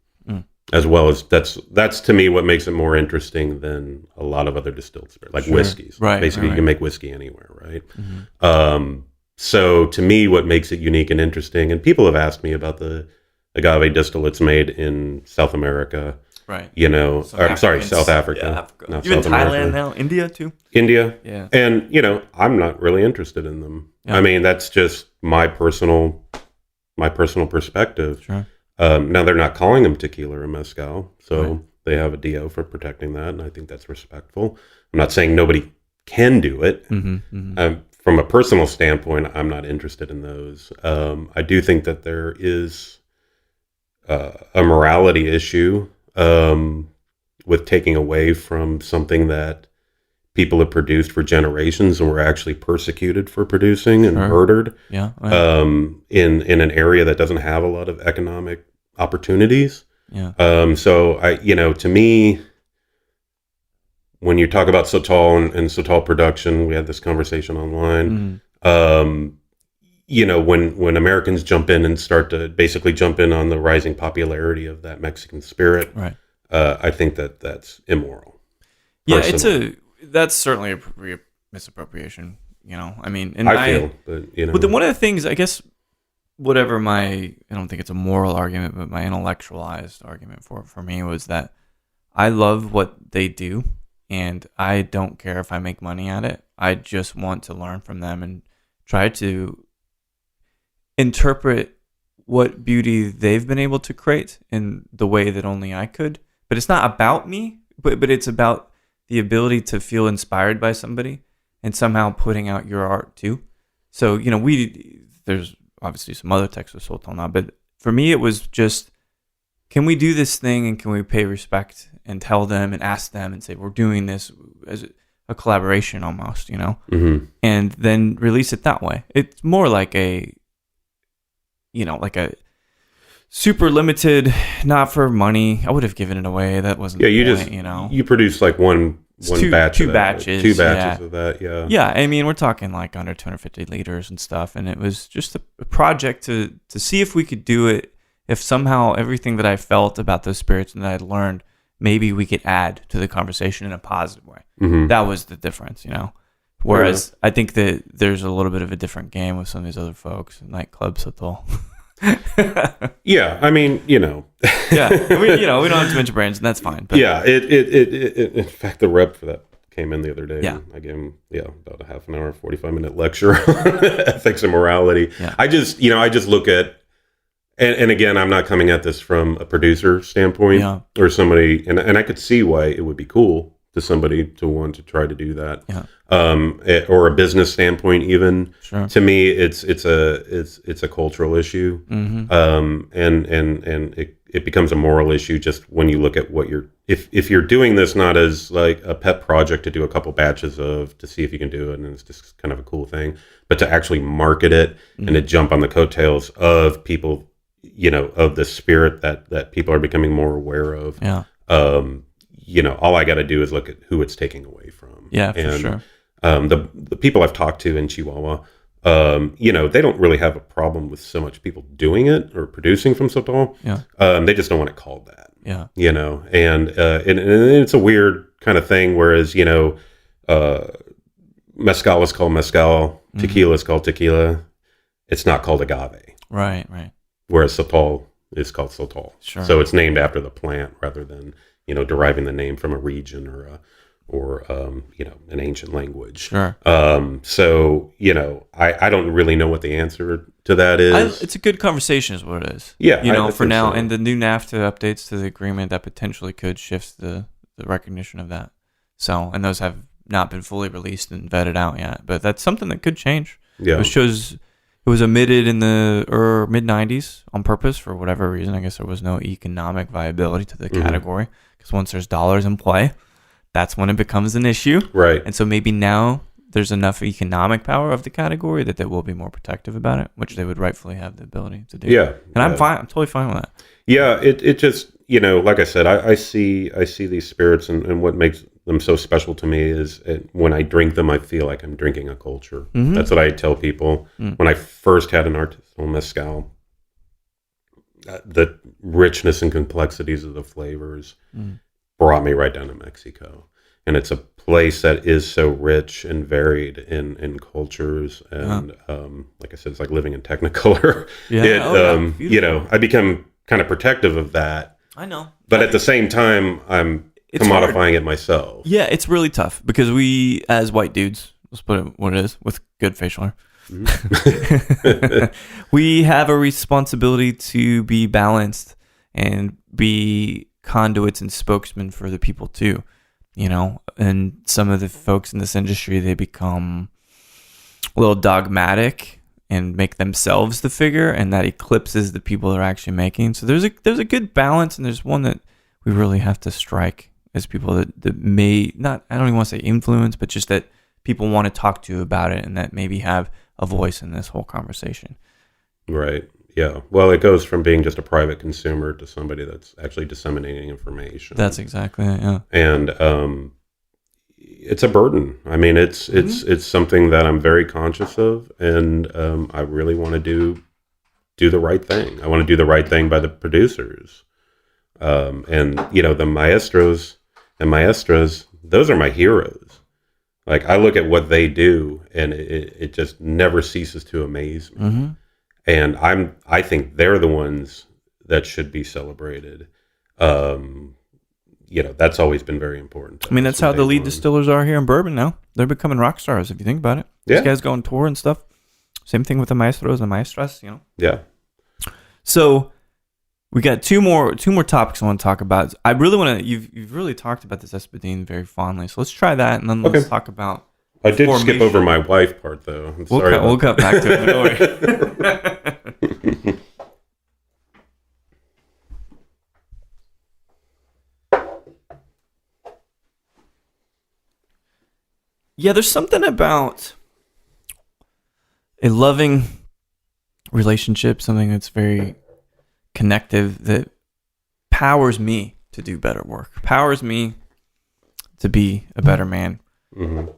As well as that's to me what makes it more interesting than a lot of other distilled spirits, like whiskeys. Right. Basically, you can make whiskey anywhere, right? So to me, what makes it unique and interesting, and people have asked me about the agave distillates made in South America, right? You know, South Africa, yeah, Africa. Not Even South Thailand America. now, India too. India, yeah. And you know, I'm not really interested in them. Yeah. I mean, that's just my personal perspective. Sure. Now they're not calling them tequila or mezcal, so they have a DO for protecting that, and I think that's respectful. I'm not saying nobody can do it. From a personal standpoint, I'm not interested in those. I do think that there is a morality issue with taking away from something that people have produced for generations and were actually persecuted for producing and murdered. Yeah. In an area that doesn't have a lot of economic opportunities. Yeah. So to me, when you talk about Sotol and Sotol production, we had this conversation online. When Americans jump in and start to basically jump in on the rising popularity of that Mexican spirit, right? I think that's immoral. Yeah, that's certainly a misappropriation. You know, I mean, and I feel, but But then one of the things, I guess, whatever I don't think it's a moral argument, but my intellectualized argument for me was that I love what they do, and I don't care if I make money at it. I just want to learn from them and try to interpret what beauty they've been able to create in the way that only I could. But it's not about me, but it's about the ability to feel inspired by somebody and somehow putting out your art too. So, there's obviously some other texts with Sultan now, but for me it was just, can we do this thing and can we pay respect and tell them and ask them and say, we're doing this as a collaboration almost, Mm-hmm. and then release it that way. It's more like a super limited, not for money. I would have given it away. That wasn't the point, you produce like one batch, two batches of that. Yeah. Yeah. I mean, we're talking like under 250 liters and stuff. And it was just a project to see if we could do it. If somehow everything that I felt about those spirits and that I'd learned, maybe we could add to the conversation in a positive way. Mm-hmm. That was the difference, Whereas I think that there's a little bit of a different game with some of these other folks, nightclubs at all. Yeah, I mean, yeah, we don't have to mention brands, and that's fine. But yeah, it in fact, the rep for that came in the other day. Yeah, I gave him about a half an hour, 45-minute lecture on ethics and morality. Yeah. I just look at, and again, I'm not coming at this from a producer standpoint or somebody, and I could see why it would be cool to somebody to want to try to do that. Yeah. Or a business standpoint, even. Sure. To me, it's a cultural issue. Mm-hmm. And it becomes a moral issue just when you look at what if you're doing this not as like a pet project to do a couple batches to see if you can do it, and it's just kind of a cool thing, but to actually market it and to jump on the coattails of people, of the spirit that people are becoming more aware of. Yeah. All I got to do is look at who it's taking away from. Yeah, for sure. The people I've talked to in Chihuahua, they don't really have a problem with so much people doing it or producing from sotol. Yeah. They just don't want it called that. Yeah. And it's a weird kind of thing. Whereas, mezcal is called mezcal, tequila is called tequila. It's not called agave. Right. Whereas sotol is called sotol. Sure. So it's named after the plant rather than, deriving the name from a region or an ancient language. Sure. So, I don't really know what the answer to that is. It's a good conversation is what it is. Yeah. For now, and the new NAFTA updates to the agreement that potentially could shift the recognition of that. So, and those have not been fully released and vetted out yet, but that's something that could change. Yeah. It was omitted in the mid-90s on purpose for whatever reason. I guess there was no economic viability to the category, because once there's dollars in play, that's when it becomes an issue. Right. And so maybe now there's enough economic power of the category that they will be more protective about it, which they would rightfully have the ability to do. Yeah. And I'm fine. I'm totally fine with that. Yeah. It just, like I said, I see these spirits and what makes them so special to me is when I drink them, I feel like I'm drinking a culture. Mm-hmm. That's what I tell people. When I first had an artisanal mezcal, the richness and complexities of the flavors brought me right down to Mexico. And it's a place that is so rich and varied in cultures. And like I said, it's like living in Technicolor. Yeah. I become kind of protective of that. I know. But at the same time, I'm commodifying it myself. Yeah, it's really tough because we, as white dudes, let's put it what it is, with good facial hair, we have a responsibility to be balanced and be conduits and spokesmen for the people too, and some of the folks in this industry, they become a little dogmatic and make themselves the figure, and that eclipses the people they're actually making. So there's a good balance, and there's one that we really have to strike as people that may not, I don't even want to say influence, but just that people want to talk to about it and that maybe have a voice in this whole conversation. Right. Yeah. Well, it goes from being just a private consumer to somebody that's actually disseminating information. That's exactly it. Yeah. And it's a burden. I mean, it's something that I'm very conscious of, and I really want to do the right thing. I want to do the right thing by the producers. And the maestros and maestras, those are my heroes. Like, I look at what they do and it just never ceases to amaze me. and I think they're the ones that should be celebrated. That's always been very important. I mean, that's how the lead distillers are here in bourbon now. They're becoming rock stars, if you think about it. Yeah. These guys go on tour and stuff. Same thing with the maestros and maestras, Yeah. So we got two more topics I want to talk about. I really want to. You've really talked about this espadín very fondly, so let's try that, and then let's talk about. I did skip over my wife part, though. We'll cut back to it. Don't worry. Yeah, there's something about a loving relationship, something that's very connective, that powers me to do better work, powers me to be a better man. Mm-hmm.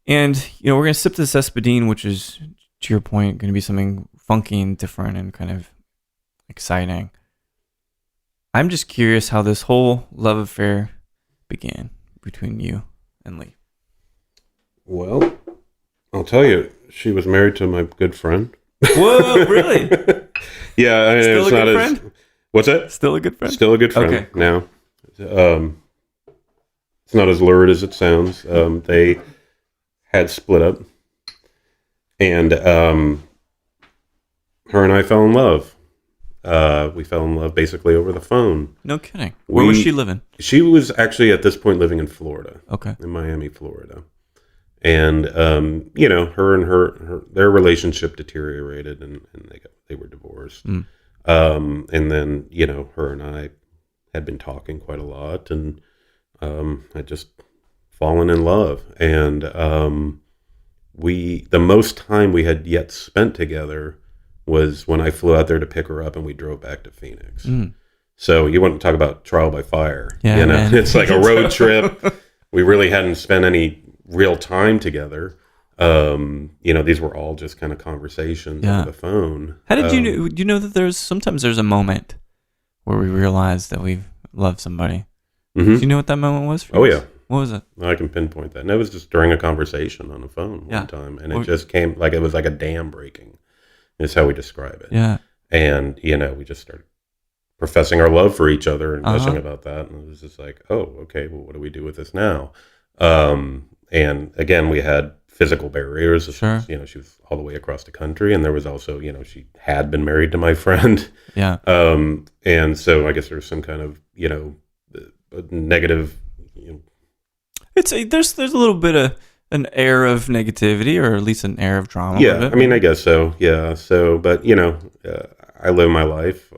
And, we're going to sip this espadín, which is, to your point, going to be something funky and different and kind of exciting. I'm just curious how this whole love affair began between you and Lee. Well, I'll tell you, she was married to my good friend. Whoa, really? Yeah, I mean, still it's a not good as. friend? What's that? Still a good friend? Still a good friend. Okay. Now, it's not as lurid as it sounds. They had split up, and her and I fell in love. We fell in love basically over the phone. No kidding. Where was she living? She was actually at this point living in Florida. Okay. In Miami, Florida. And her and their relationship deteriorated, and they were divorced. And then her and I had been talking quite a lot, and had just fallen in love. And the most time we had yet spent together was when I flew out there to pick her up, and we drove back to Phoenix. So you want to talk about trial by fire? Yeah, man. It's like a road trip. We really hadn't spent any real time together. These were all just kind of conversations over the phone. How did you know that sometimes there's a moment where we realize that we love somebody? Mm-hmm. Do you know what that moment was for Oh, us? yeah. What was it? I can pinpoint that. And it was just during a conversation on the phone one time. And it just came like it was like a dam breaking, is how we describe it. Yeah. And, we just started professing our love for each other and gushing about that. And it was just like, oh, okay, well, what do we do with this now? And again, we had physical barriers. Sure. She was all the way across the country, and there was also, she had been married to my friend. Yeah. And so I guess there was some kind of, negative. There's a little bit of an air of negativity, or at least an air of drama. Yeah, I mean, I guess so. Yeah. So, but I live my life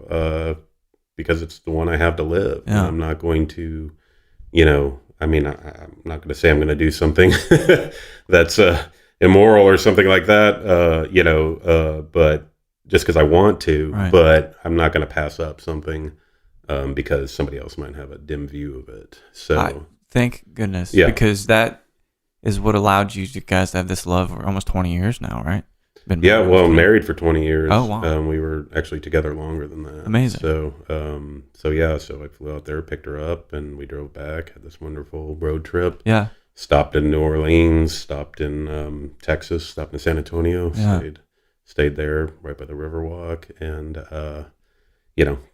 because it's the one I have to live. Yeah. I'm not going to, I'm not going to say I'm going to do something that's immoral or something like that, but just because I want to, right. But I'm not going to pass up something because somebody else might have a dim view of it. So thank goodness, because that is what allowed you guys to have this love for almost 20 years now, right? Married for 20 years. Oh, wow. We were actually together longer than that. Amazing. So I flew out there, picked her up, and we drove back, had this wonderful road trip. Yeah. Stopped in New Orleans, stopped in Texas, stopped in San Antonio, stayed there right by the Riverwalk, and,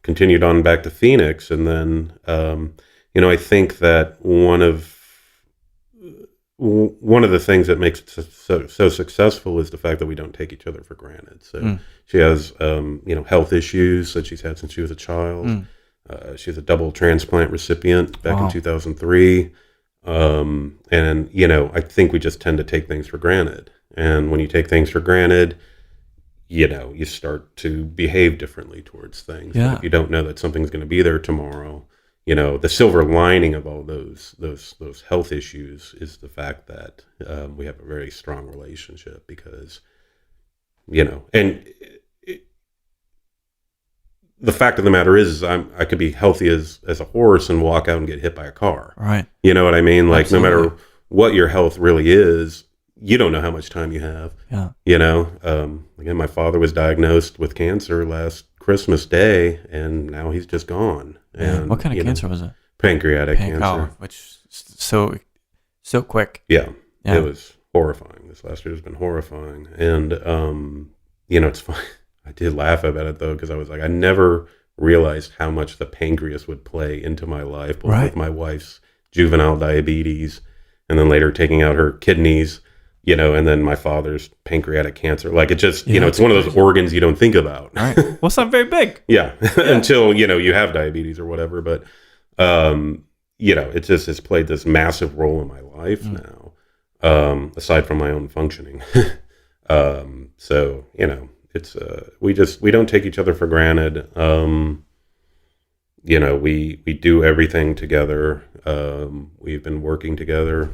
continued on back to Phoenix. And then, I think that one of the things that makes it so successful is the fact that we don't take each other for granted. So she has, health issues that she's had since she was a child. She's a double transplant recipient back in 2003. And, I think we just tend to take things for granted. And when you take things for granted, you start to behave differently towards things. Yeah. But if you don't know that something's going to be there tomorrow, the silver lining of all those health issues is the fact that we have a very strong relationship because, and the fact of the matter is I could be healthy as a horse and walk out and get hit by a car. Right. You know what I mean? Like Absolutely. No matter what your health really is, you don't know how much time you have. Yeah. Again, my father was diagnosed with cancer last Christmas Day, and now he's just gone. And what kind of cancer was it? Pancreatic cancer. Which so quick. Yeah, it was horrifying. This last year has been horrifying, and it's fine. I did laugh about it though, because I was like, I never realized how much the pancreas would play into my life, both with my wife's juvenile diabetes and then later taking out her kidneys, and then my father's pancreatic cancer. Like it just, it's one of those organs you don't think about. Right. Well, it's not very big. Yeah. Until, you have diabetes or whatever. But, it just has played this massive role in my life now, aside from my own functioning. So, it's, we don't take each other for granted. We do everything together. We've been working together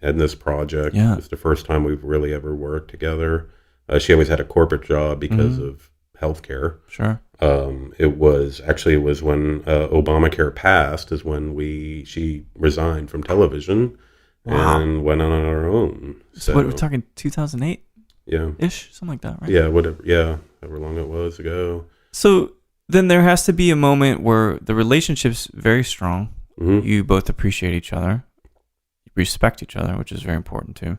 in this project. Yeah. It's the first time we've really ever worked together. She always had a corporate job because of healthcare. Sure. It was when Obamacare passed is when she resigned from television and went on our own. So what, we're talking 2008? Yeah. Ish, something like that, right? Yeah, whatever. Yeah, however long it was ago. So then there has to be a moment where the relationship's very strong. Mm-hmm. You both appreciate each other, you respect each other, which is very important too.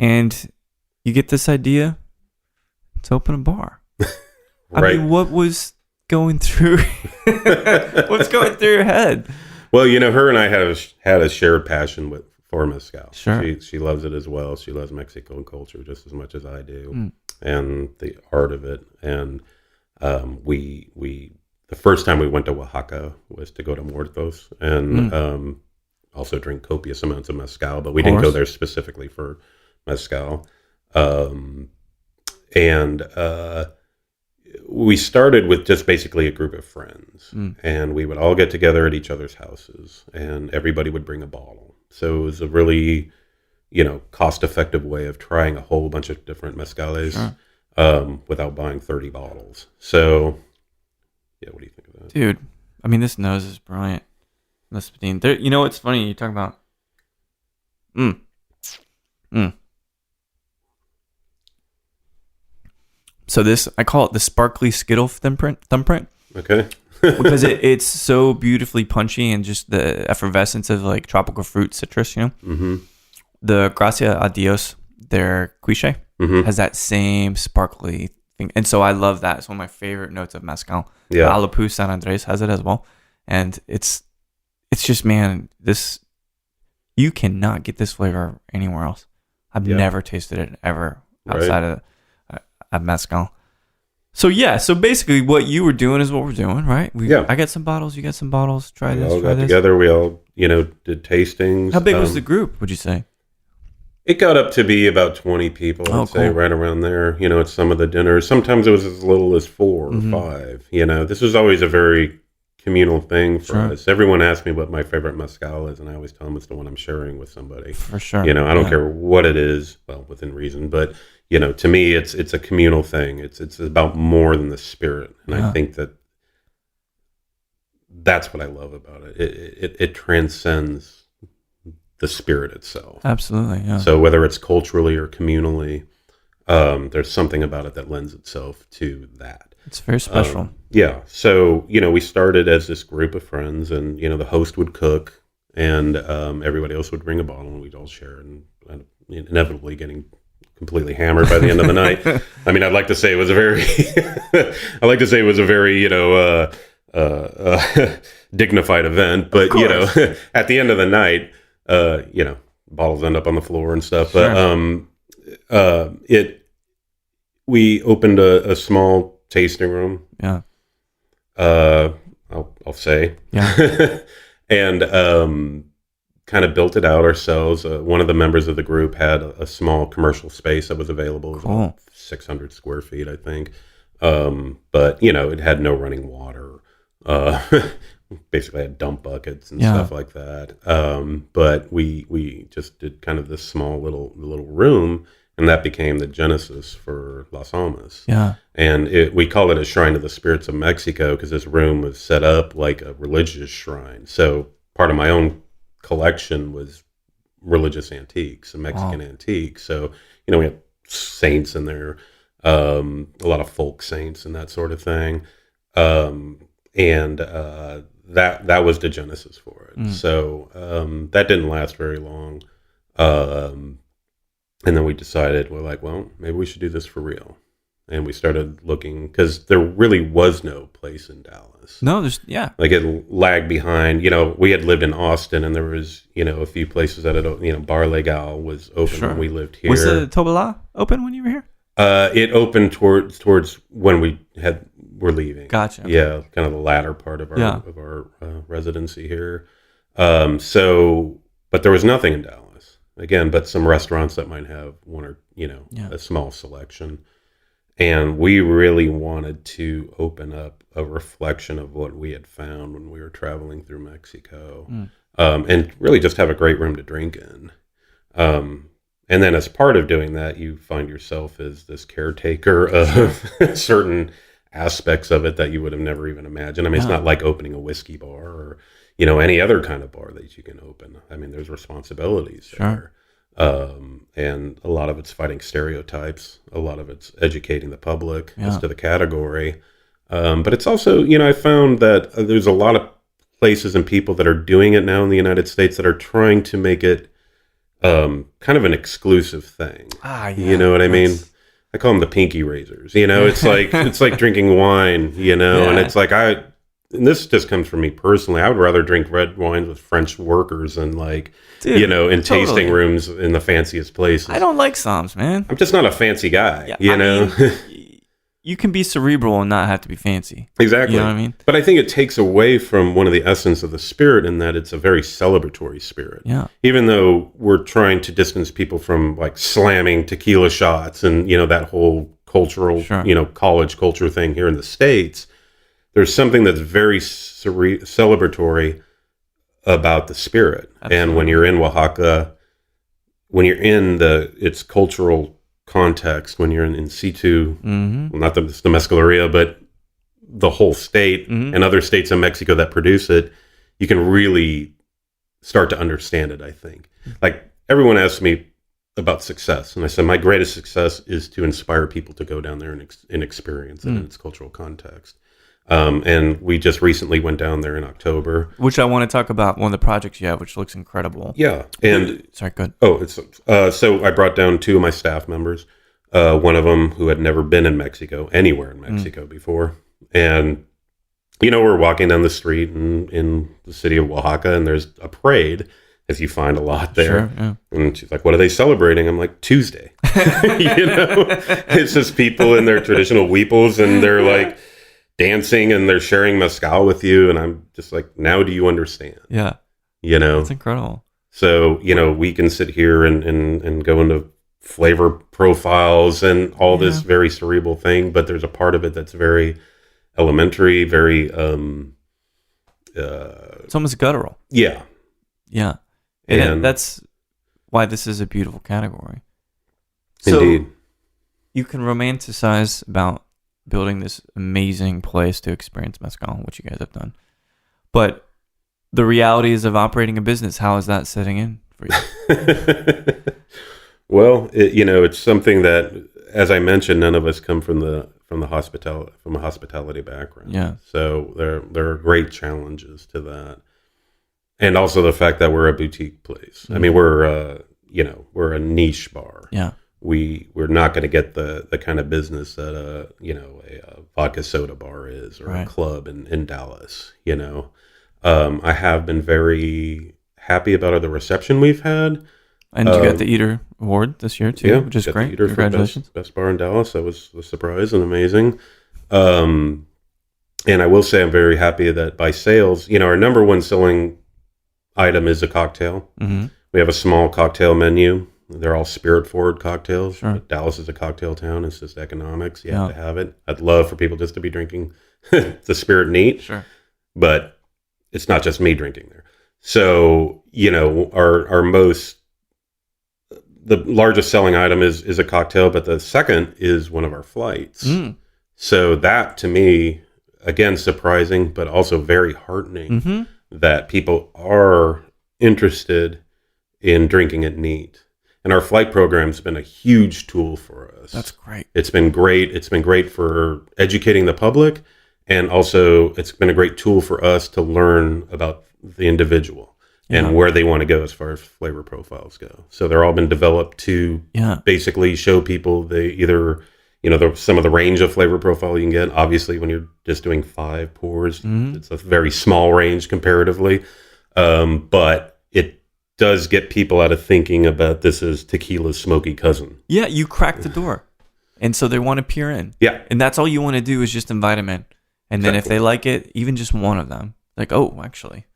And you get this idea to open a bar. Right. I mean, what was going through what's going through your head? Well, her and I had a shared passion for Mezcal. Sure. She loves it as well. She loves Mexican culture just as much as I do, and the art of it. And we the first time we went to Oaxaca was to go to Muertos and also drink copious amounts of Mezcal, but we didn't go there specifically for Mezcal. We started with just basically a group of friends, and we would all get together at each other's houses, and everybody would bring a bottle. So it was a really, cost-effective way of trying a whole bunch of different mezcales without buying 30 bottles. So, yeah, what do you think of that? Dude, I mean, this nose is brilliant. There, what's funny? You talk about... So this, I call it the sparkly Skittle thumbprint. Okay. Because it's so beautifully punchy and just the effervescence of like tropical fruit, citrus, Mm-hmm. The Gracia a Dios, their quiche, has that same sparkly thing. And so I love that. It's one of my favorite notes of Mezcal. Yeah. Alapu San Andres has it as well. And it's just, man, you cannot get this flavor anywhere else. I've never tasted it ever outside of Mezcal. So basically what you were doing is what we're doing, right? I got some bottles, you got some bottles, try this, all try got this. together, we all, did tastings. How big was the group, would you say? It got up to be about 20 people, I'd say, right around there, at some of the dinners. Sometimes it was as little as 4 or 5, This was always a very communal thing for us. Everyone asks me what my favorite mezcal is, and I always tell them it's the one I'm sharing with somebody. For sure. I don't care what it is, well, within reason, but to me, it's a communal thing. It's about more than the spirit, and I think that's what I love about it. It transcends the spirit itself. Absolutely, yeah. So whether it's culturally or communally, there's something about it that lends itself to that. It's very special. So we started as this group of friends, and the host would cook, and everybody else would bring a bottle, and we'd all share, and inevitably getting completely hammered by the end of the night. I mean, I'd like to say it was a very, dignified event, but at the end of the night, bottles end up on the floor and stuff. Sure. But we opened a small tasting room. Yeah. I'll say. Yeah. And kind of built it out ourselves. One of the members of the group had a small commercial space that was available. It was about 600 square feet, I think. But, it had no running water. Basically had dump buckets and stuff like that. But we just did kind of this small little room, and that became the genesis for Las Almas. Yeah. And we call it a shrine to the spirits of Mexico because this room was set up like a religious shrine. So part of my own collection was religious antiques and Mexican antiques. So, we have saints in there, a lot of folk saints and that sort of thing. That was the genesis for it. So that didn't last very long. And then we decided, maybe we should do this for real. and we started looking because there really was no place in Dallas. No, like it lagged behind. We had lived in Austin, and there was a few places that had Bar Legal was open when we lived here. Was the Tobala open when you were here? It opened towards when we're leaving. Gotcha. Okay. Yeah, kind of the latter part of our residency here. But there was nothing in Dallas again, but some restaurants that might have one or a small selection. And we really wanted to open up a reflection of what we had found when we were traveling through Mexico, and really just have a great room to drink in. And then as part of doing that, you find yourself as this caretaker of certain aspects of it that you would have never even imagined. I mean, it's not like opening a whiskey bar or, any other kind of bar that you can open. I mean, there's responsibilities there. And a lot of it's fighting stereotypes. A lot of it's educating the public as to the category. But it's also, I found that there's a lot of places and people that are doing it now in the United States that are trying to make it kind of an exclusive thing. You know what I mean? I call them the pinky raisers. It's like drinking wine, and it's like and this just comes from me personally. I would rather drink red wines with French workers and in tasting rooms in the fanciest places. I don't like Psalms, man. I'm just not a fancy guy, You can be cerebral and not have to be fancy. Exactly. You know what I mean? But I think it takes away from one of the essence of the spirit in that it's a very celebratory spirit. Yeah. Even though we're trying to distance people from slamming tequila shots and, that whole cultural, college culture thing here in the States, there's something that's very celebratory about the spirit. Absolutely. And when you're in Oaxaca, when you're in its cultural context, when you're in situ, well, not the Mezcaleria, but the whole state and other states in Mexico that produce it, you can really start to understand it, I think. Like, everyone asks me about success, and I said my greatest success is to inspire people to go down there and experience it in its cultural context. And we just recently went down there in October. Which I want to talk about, one of the projects you have, which looks incredible. Yeah. And sorry, go ahead. Oh, it's so I brought down 2 of my staff members. One of them who had never been in Mexico, anywhere in Mexico before. And, we're walking down the street in the city of Oaxaca, and there's a parade, as you find a lot there. Sure, yeah. And she's like, what are they celebrating? I'm like, Tuesday. It's just people in their traditional weeples, and they're dancing, and they're sharing mezcal with you. And I'm just like, now do you understand? Yeah. It's incredible. So, we can sit here and go into flavor profiles and all this very cerebral thing, but there's a part of it that's very elementary, very it's almost guttural. Yeah. Yeah. And that's why this is a beautiful category. Indeed. So you can romanticize about building this amazing place to experience mezcal, which you guys have done. But the realities of operating a business, how is that setting in for you? Well, it's something that, as I mentioned, none of us come from a hospitality background. Yeah. So there are great challenges to that, and also the fact that we're a boutique place. I mean, we're a niche bar. Yeah. We're not going to get the kind of business that a vodka soda bar is, or a club in Dallas. I have been very happy about the reception we've had. And you got the Eater Award this year too, which is great. Congratulations! Best bar in Dallas. That was a surprise and amazing. And I will say I'm very happy that by sales, our number one selling item is a cocktail. Mm-hmm. We have a small cocktail menu. They're all spirit-forward cocktails. Sure. Dallas is a cocktail town. It's just economics. You have to have it. I'd love for people just to be drinking the spirit neat. Sure. But it's not just me drinking there. So, the largest selling item is a cocktail, but the second is one of our flights. So that, to me, again, surprising, but also very heartening that people are interested in drinking it neat. And our flight program's been a huge tool for us. That's great. It's been great. It's been great for educating the public, and also it's been a great tool for us to learn about the individual and where they want to go as far as flavor profiles go. So they're all been developed to basically show people they either, some of the range of flavor profile you can get. Obviously, when you're just doing 5 pours, it's a very small range comparatively. But it does get people out of thinking about this as tequila's smoky cousin. Yeah, you crack the door. And so they want to peer in. Yeah. And that's all you want to do is just invite them in. And then if they like it, even just one of them, like, oh, actually,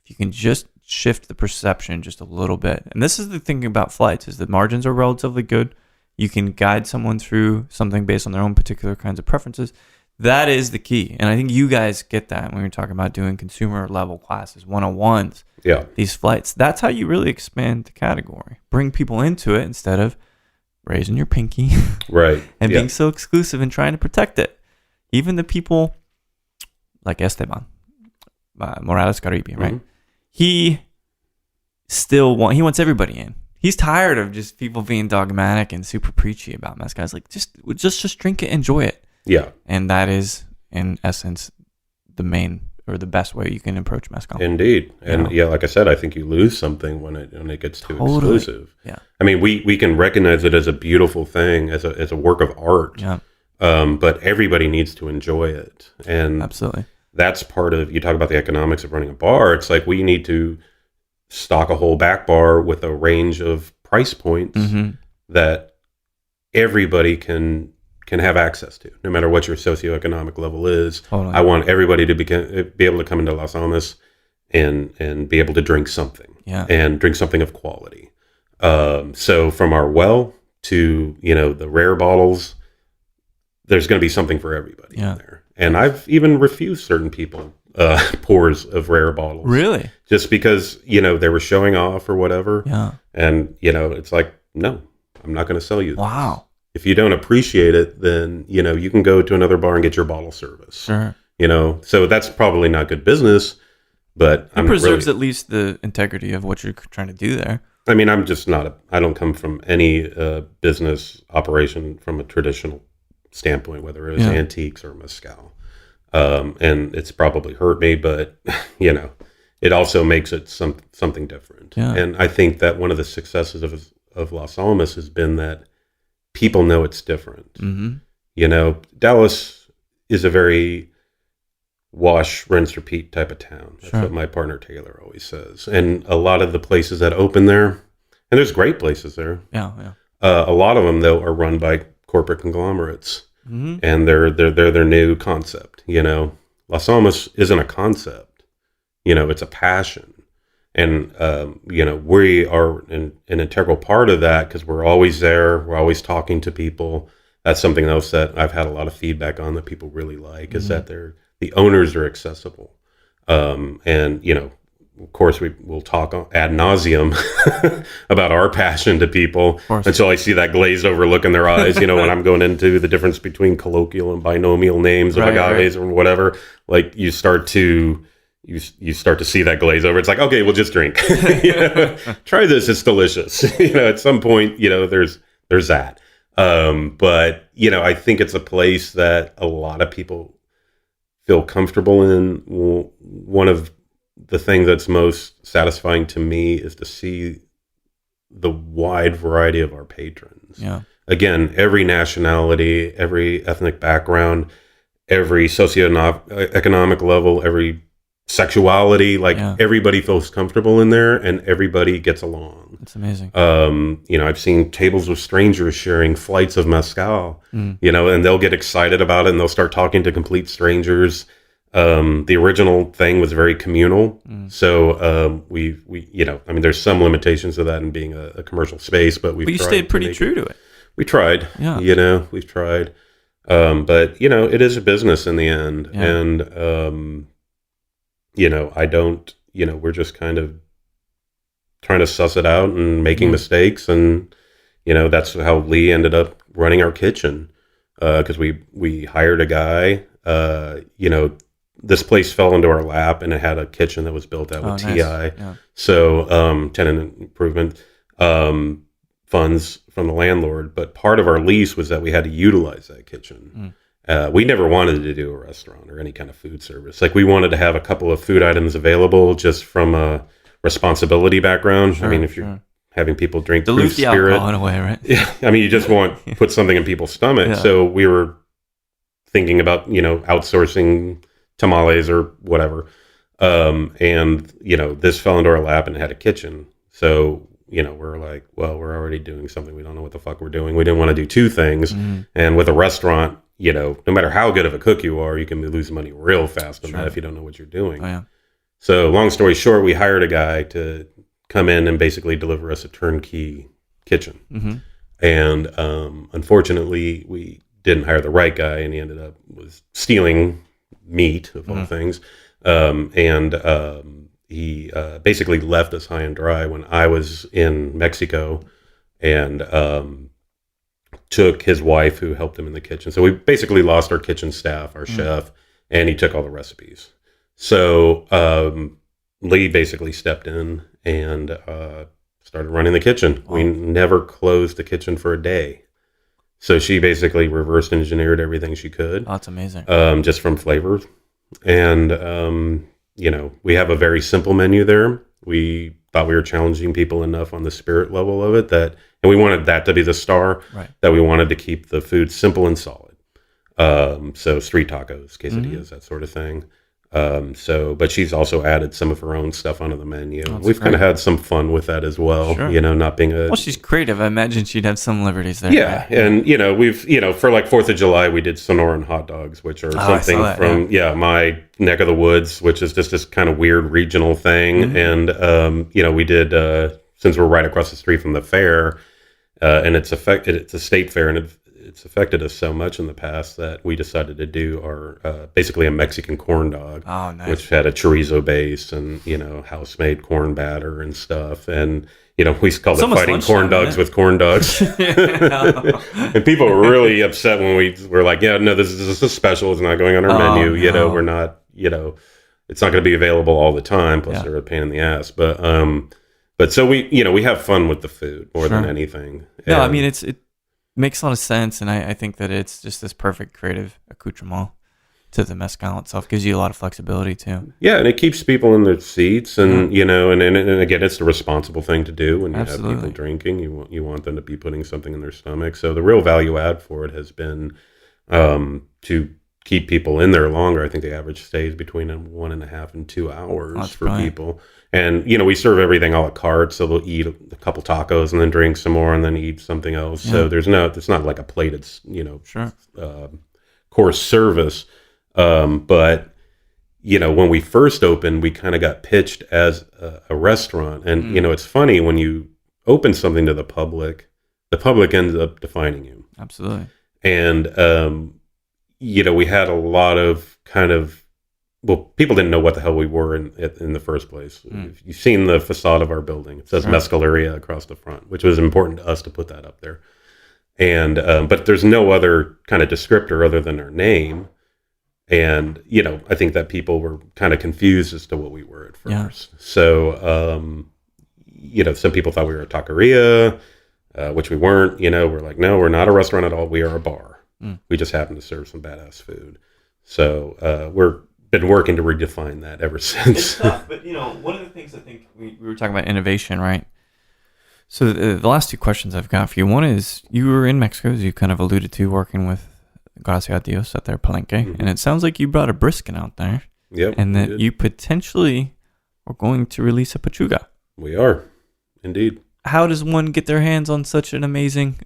if you can just shift the perception just a little bit. And this is the thing about flights, is the margins are relatively good. You can guide someone through something based on their own particular kinds of preferences. That is the key. And I think you guys get that when you're talking about doing consumer level classes, 101s, these flights. That's how you really expand the category. Bring people into it instead of raising your pinky right, and being so exclusive and trying to protect it. Even the people like Esteban Morales Caribe, right? He wants everybody in. He's tired of just people being dogmatic and super preachy about mezcal. It's like, just drink it, enjoy it. Yeah. And that is, in essence, the main or the best way you can approach mezcal. Indeed. And like I said, I think you lose something when it gets too exclusive. Yeah. I mean, we can recognize it as a beautiful thing, as a work of art. Yeah. But everybody needs to enjoy it. And absolutely. That's part of, you talk about the economics of running a bar. It's like we need to stock a whole back bar with a range of price points that everybody can have access to, no matter what your socioeconomic level is. Totally. I want everybody to be able to come into Las Almas and be able to drink something, and drink something of quality. So from our well to the rare bottles, there's going to be something for everybody in there. And I've even refused certain people pours of rare bottles. Really? Just because, they were showing off or whatever. Yeah. And, it's like, no, I'm not going to sell you this. Wow. If you don't appreciate it, then, you can go to another bar and get your bottle service. Sure. So that's probably not good business, but it preserves at least the integrity of what you're trying to do there. I mean, I'm just I don't come from any business operation from a traditional standpoint, whether it was antiques or mezcal. And it's probably hurt me, but it also makes it something different. Yeah. And I think that one of the successes of Las Almas has been that people know it's different. Dallas is a very wash, rinse, repeat type of town. That's what my partner Taylor always says. And a lot of the places that open there, and there's great places there. Yeah. A lot of them though are run by corporate conglomerates. And they're their new concept. Las Almas isn't a concept. It's a passion, and we are an integral part of that because we're always there. We're always talking to people. That's something else that I've had a lot of feedback on that people really like is that the owners are accessible, and of course, we'll talk ad nauseum about our passion to people until I see that glazed over look in their eyes. When I'm going into the difference between colloquial and binomial names of agaves or whatever, like you start to see that glaze over. It's like, okay, we'll just drink. Try this; it's delicious. At some point, there's that. But I think it's a place that a lot of people feel comfortable in. One of the thing that's most satisfying to me is to see the wide variety of our patrons. Yeah. Again, every nationality, every ethnic background, every socioeconomic level, every sexuality, everybody feels comfortable in there and everybody gets along. It's amazing. I've seen tables with strangers sharing flights of mezcal, and they'll get excited about it and they'll start talking to complete strangers. The original thing was very communal. So, we there's some limitations of that in being a commercial space, but you stayed pretty true to it. We tried, we've tried. But it is a business in the end. Yeah. And, I don't, we're just kind of trying to suss it out and making mistakes. And, that's how Lee ended up running our kitchen. Cause we hired a guy, this place fell into our lap and it had a kitchen that was built out with TI. Yeah. So, tenant improvement, funds from the landlord. But part of our lease was that we had to utilize that kitchen. We never wanted to do a restaurant or any kind of food service. Like we wanted to have a couple of food items available just from a responsibility background. Sure, I mean, if you're having people drink dilute proof the spirit. alcohol in a way, right? Yeah, I mean, you just want to put something in people's stomach. Yeah. So we were thinking about, outsourcing tamales or whatever. And, this fell into our lap and had a kitchen. So, we're like, well, we're already doing something. We don't know what the fuck we're doing. We didn't want to do two things. Mm-hmm. And with a restaurant, no matter how good of a cook you are, you can lose money real fast on that if you don't know what you're doing. Oh, yeah. So long story short, we hired a guy to come in and basically deliver us a turnkey kitchen. Mm-hmm. And unfortunately, we didn't hire the right guy, and he ended up was stealing meat of all things. He basically left us high and dry when I was in Mexico, and took his wife, who helped him in the kitchen. So we basically lost our kitchen staff, our chef, and he took all the recipes. So Lee basically stepped in and started running the kitchen. Wow. We never closed the kitchen for a day. So she basically reverse engineered everything she could. Oh, that's amazing. Just from flavors. And, we have a very simple menu there. We thought we were challenging people enough on the spirit level of it and we wanted that to be the star, right, that we wanted to keep the food simple and solid. So street tacos, quesadillas, that sort of thing. But she's also added some of her own stuff onto the menu. We've kind of had some fun with that as well. Sure. Not being well, she's creative. I imagine she'd have some liberties there. Yeah, right? And we've for like 4th of July, we did Sonoran hot dogs, which are something from my neck of the woods, which is just this kind of weird regional thing. Mm-hmm. And we did since we're right across the street from the fair, and it's a state fair, and it's affected us so much in the past that we decided to do our basically a Mexican corn dog, which had a chorizo base and house-made corn batter and stuff, and we called it fighting corn dogs with corn dogs. And people were really upset when we were like, yeah, no, this is a special. It's not going on our menu. No. We're not. It's not going to be available all the time. Plus, they're a pain in the ass. But so we have fun with the food more than anything. No, I mean it makes a lot of sense, and I think that it's just this perfect creative accoutrement to the mezcal itself. Gives you a lot of flexibility too. Yeah, and it keeps people in their seats, and and again, it's the responsible thing to do when you have people drinking. You want them to be putting something in their stomach. So the real value add for it has been to keep people in there longer. I think the average stays between 1.5 and 2 hours for people. And, we serve everything a la carte, so they'll eat a couple tacos and then drink some more and then eat something else. Yeah. So it's not like a plated, course service. But, when we first opened, we kind of got pitched as a restaurant. And, it's funny when you open something to the public ends up defining you. Absolutely. And, we had a lot of people didn't know what the hell we were in the first place. You've seen the facade of our building. It says Mezcaleria across the front, which was important to us to put that up there. And but there's no other kind of descriptor other than our name. And, I think that people were kind of confused as to what we were at first. Yeah. So, some people thought we were a taqueria, which we weren't. We're like, no, we're not a restaurant at all. We are a bar. We just happen to serve some badass food. So we're been working to redefine that ever since. It's tough, but one of the things I think we were talking about innovation, right? So the last two questions I've got for you. One is, you were in Mexico, as you kind of alluded to, working with Gracias a Dios at their Palenque, and it sounds like you brought a brisket out there. Yep, and that you potentially are going to release a pechuga. We are, indeed. How does one get their hands on such an amazing,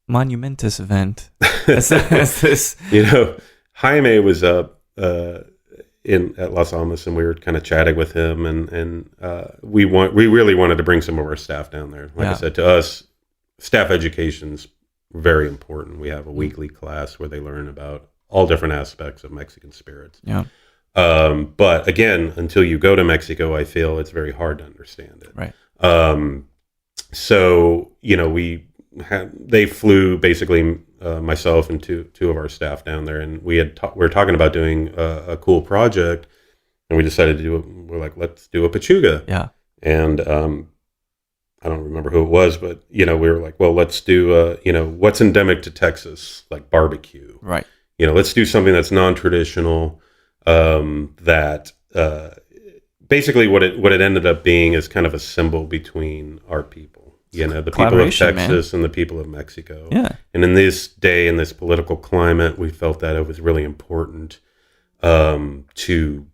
monumentous event as this? Jaime was up at Las Almas, and we were kind of chatting with him, and we really wanted to bring some of our staff down there. Like I said, to us, staff education's very important. We have a weekly class where they learn about all different aspects of Mexican spirits. Yeah. But again, until you go to Mexico, I feel it's very hard to understand it. Right. So they flew basically myself and two of our staff down there, and we were talking about doing a cool project, and we decided to do it. We're like, let's do a pechuga. Yeah. And I don't remember who it was, but we were like, well, let's do what's endemic to Texas, like barbecue. Right. Let's do something that's non-traditional. That basically what it ended up being is kind of a symbol between our people. You know, the people of Texas and the people of Mexico. Yeah. And in this day, in this political climate, we felt that it was really important to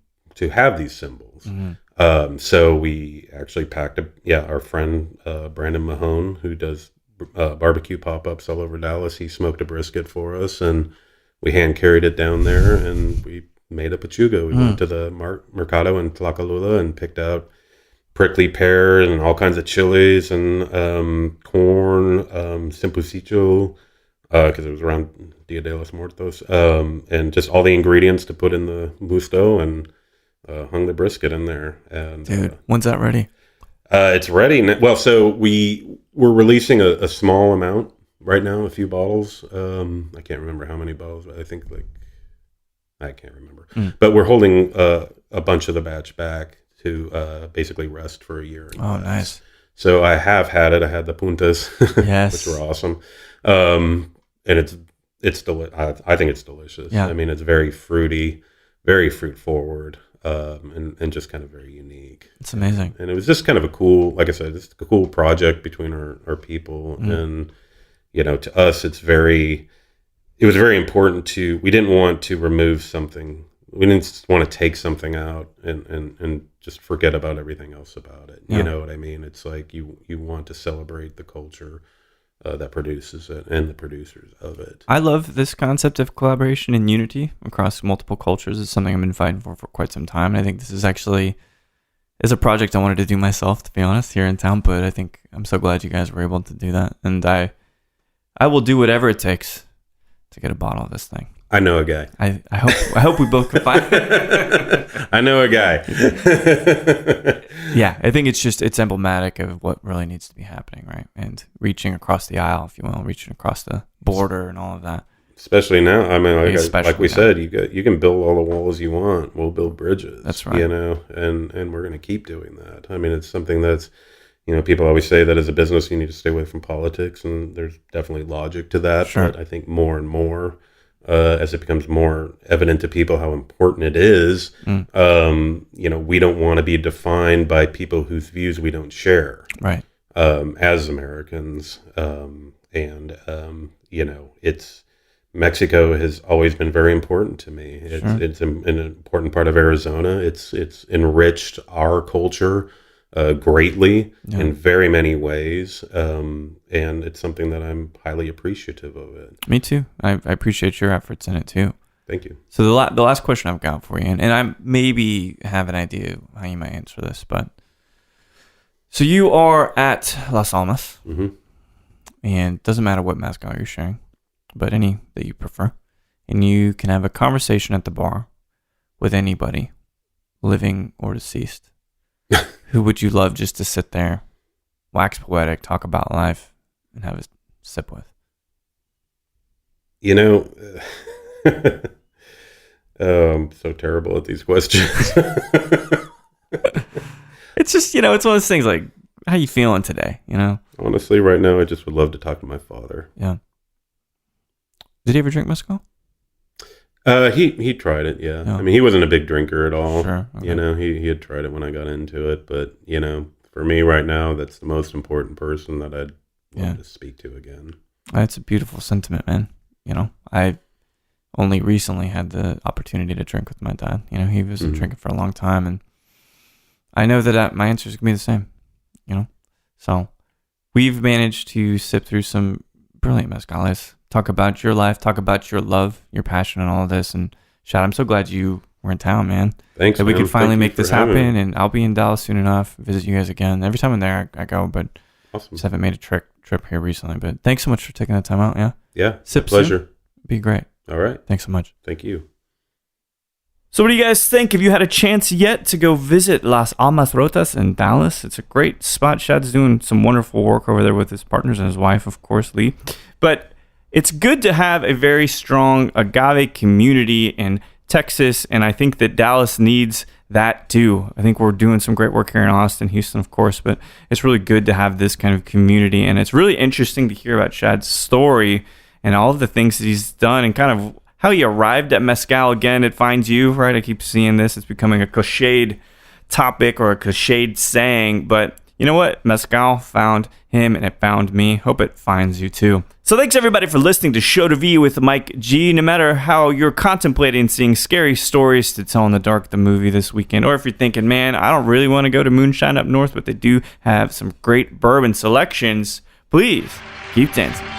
have these symbols. So we actually packed our friend Brandon Mahone, who does barbecue pop-ups all over Dallas. He smoked a brisket for us, and we hand carried it down there, and we made a pechuga. We went to the Mercado in Tlacolula and picked out prickly pear and all kinds of chilies and corn, simpucicho, because it was around Dia de los Muertos, and just all the ingredients to put in the busto, and hung the brisket in there. And dude, when's that ready? It's ready. Well, so we're releasing a small amount right now, a few bottles. I can't remember how many bottles, but I think I can't remember. But we're holding a bunch of the batch back to basically rest for a year. Oh, nice. So I have had it. I had the puntas, yes, which were awesome. And it's I think it's delicious. Yeah. I mean, it's very fruity, very fruit forward. And just kind of very unique. It's amazing. And it was just kind of a cool, like I said, it's a cool project between our people. And, you know, to us, it was very important we didn't want to remove something. We didn't want to take something out and just forget about everything else about it. Yeah. You know what I mean? It's like you want to celebrate the culture that produces it and the producers of it. I love this concept of collaboration and unity across multiple cultures. It's something I've been fighting for quite some time. And I think this is a project I wanted to do myself, to be honest, here in town. But I think I'm so glad you guys were able to do that. And I will do whatever it takes to get a bottle of this thing. I know a guy. I hope we both can find it. I know a guy. Yeah, I think it's emblematic of what really needs to be happening, right? And reaching across the aisle, if you will, reaching across the border and all of that. Especially now. I mean, like we now. said, you can build all the walls you want. We'll build bridges. That's right. You know, and we're going to keep doing that. I mean, it's something that's, you know, people always say that as a business, you need to stay away from politics, and there's definitely logic to that. Sure. But I think more and more, as it becomes more evident to people how important it is, you know, we don't want to be defined by people whose views we don't share. Right. As Americans, you know, Mexico has always been very important to me. It's an important part of Arizona. It's enriched our culture greatly in very many ways, and it's something that I'm highly appreciative of it. Me too. I appreciate your efforts in it too. Thank you. So the last question I've got for you, and I maybe have an idea how you might answer this, but so you are at Las Almas, and it doesn't matter what mezcal you're sharing, but any that you prefer, and you can have a conversation at the bar with anybody, living or deceased. Who would you love just to sit there, wax poetic, talk about life, and have a sip with? You know, I'm so terrible at these questions. It's just, you know, it's one of those things like, how you feeling today, you know? Honestly, right now, I just would love to talk to my father. Yeah. Did he ever drink mezcal? He tried it, yeah. I mean, he wasn't a big drinker at all. Sure. Okay. You know, he had tried it when I got into it, but you know, for me right now, that's the most important person that I'd love to speak to again. That's a beautiful sentiment, man. You know, I only recently had the opportunity to drink with my dad. You know, he was drinking for a long time, and I know that my answer is gonna be the same. You know, so we've managed to sip through some brilliant mezcales. Talk about your life, talk about your love, your passion, and all of this. And Shad, I'm so glad you were in town, man. Thanks, that we man. could finally make this happen. Me. And I'll be in Dallas soon enough. Visit you guys again. Every time I'm there, I go, but awesome. Just haven't made a trip here recently. But thanks so much for taking that time out. Yeah. Yeah. Sip pleasure. Soon. Be great. All right. Thanks so much. Thank you. So what do you guys think? Have you had a chance yet to go visit Las Almas Rotas in Dallas? It's a great spot. Shad's doing some wonderful work over there with his partners and his wife, of course, Lee. But it's good to have a very strong agave community in Texas, and I think that Dallas needs that too. I think we're doing some great work here in Austin, Houston, of course, but it's really good to have this kind of community, and it's really interesting to hear about Shad's story and all of the things that he's done and kind of how he arrived at Mezcal. Again, it finds you, right? I keep seeing this. It's becoming a cliched topic or a cliched saying, but you know what? Mezcal found him and it found me. Hope it finds you too. So thanks everybody for listening to Show to V with Mike G. No matter how you're contemplating seeing Scary Stories to Tell in the Dark, the movie this weekend, or if you're thinking, man, I don't really want to go to Moonshine up north, but they do have some great bourbon selections, please keep dancing.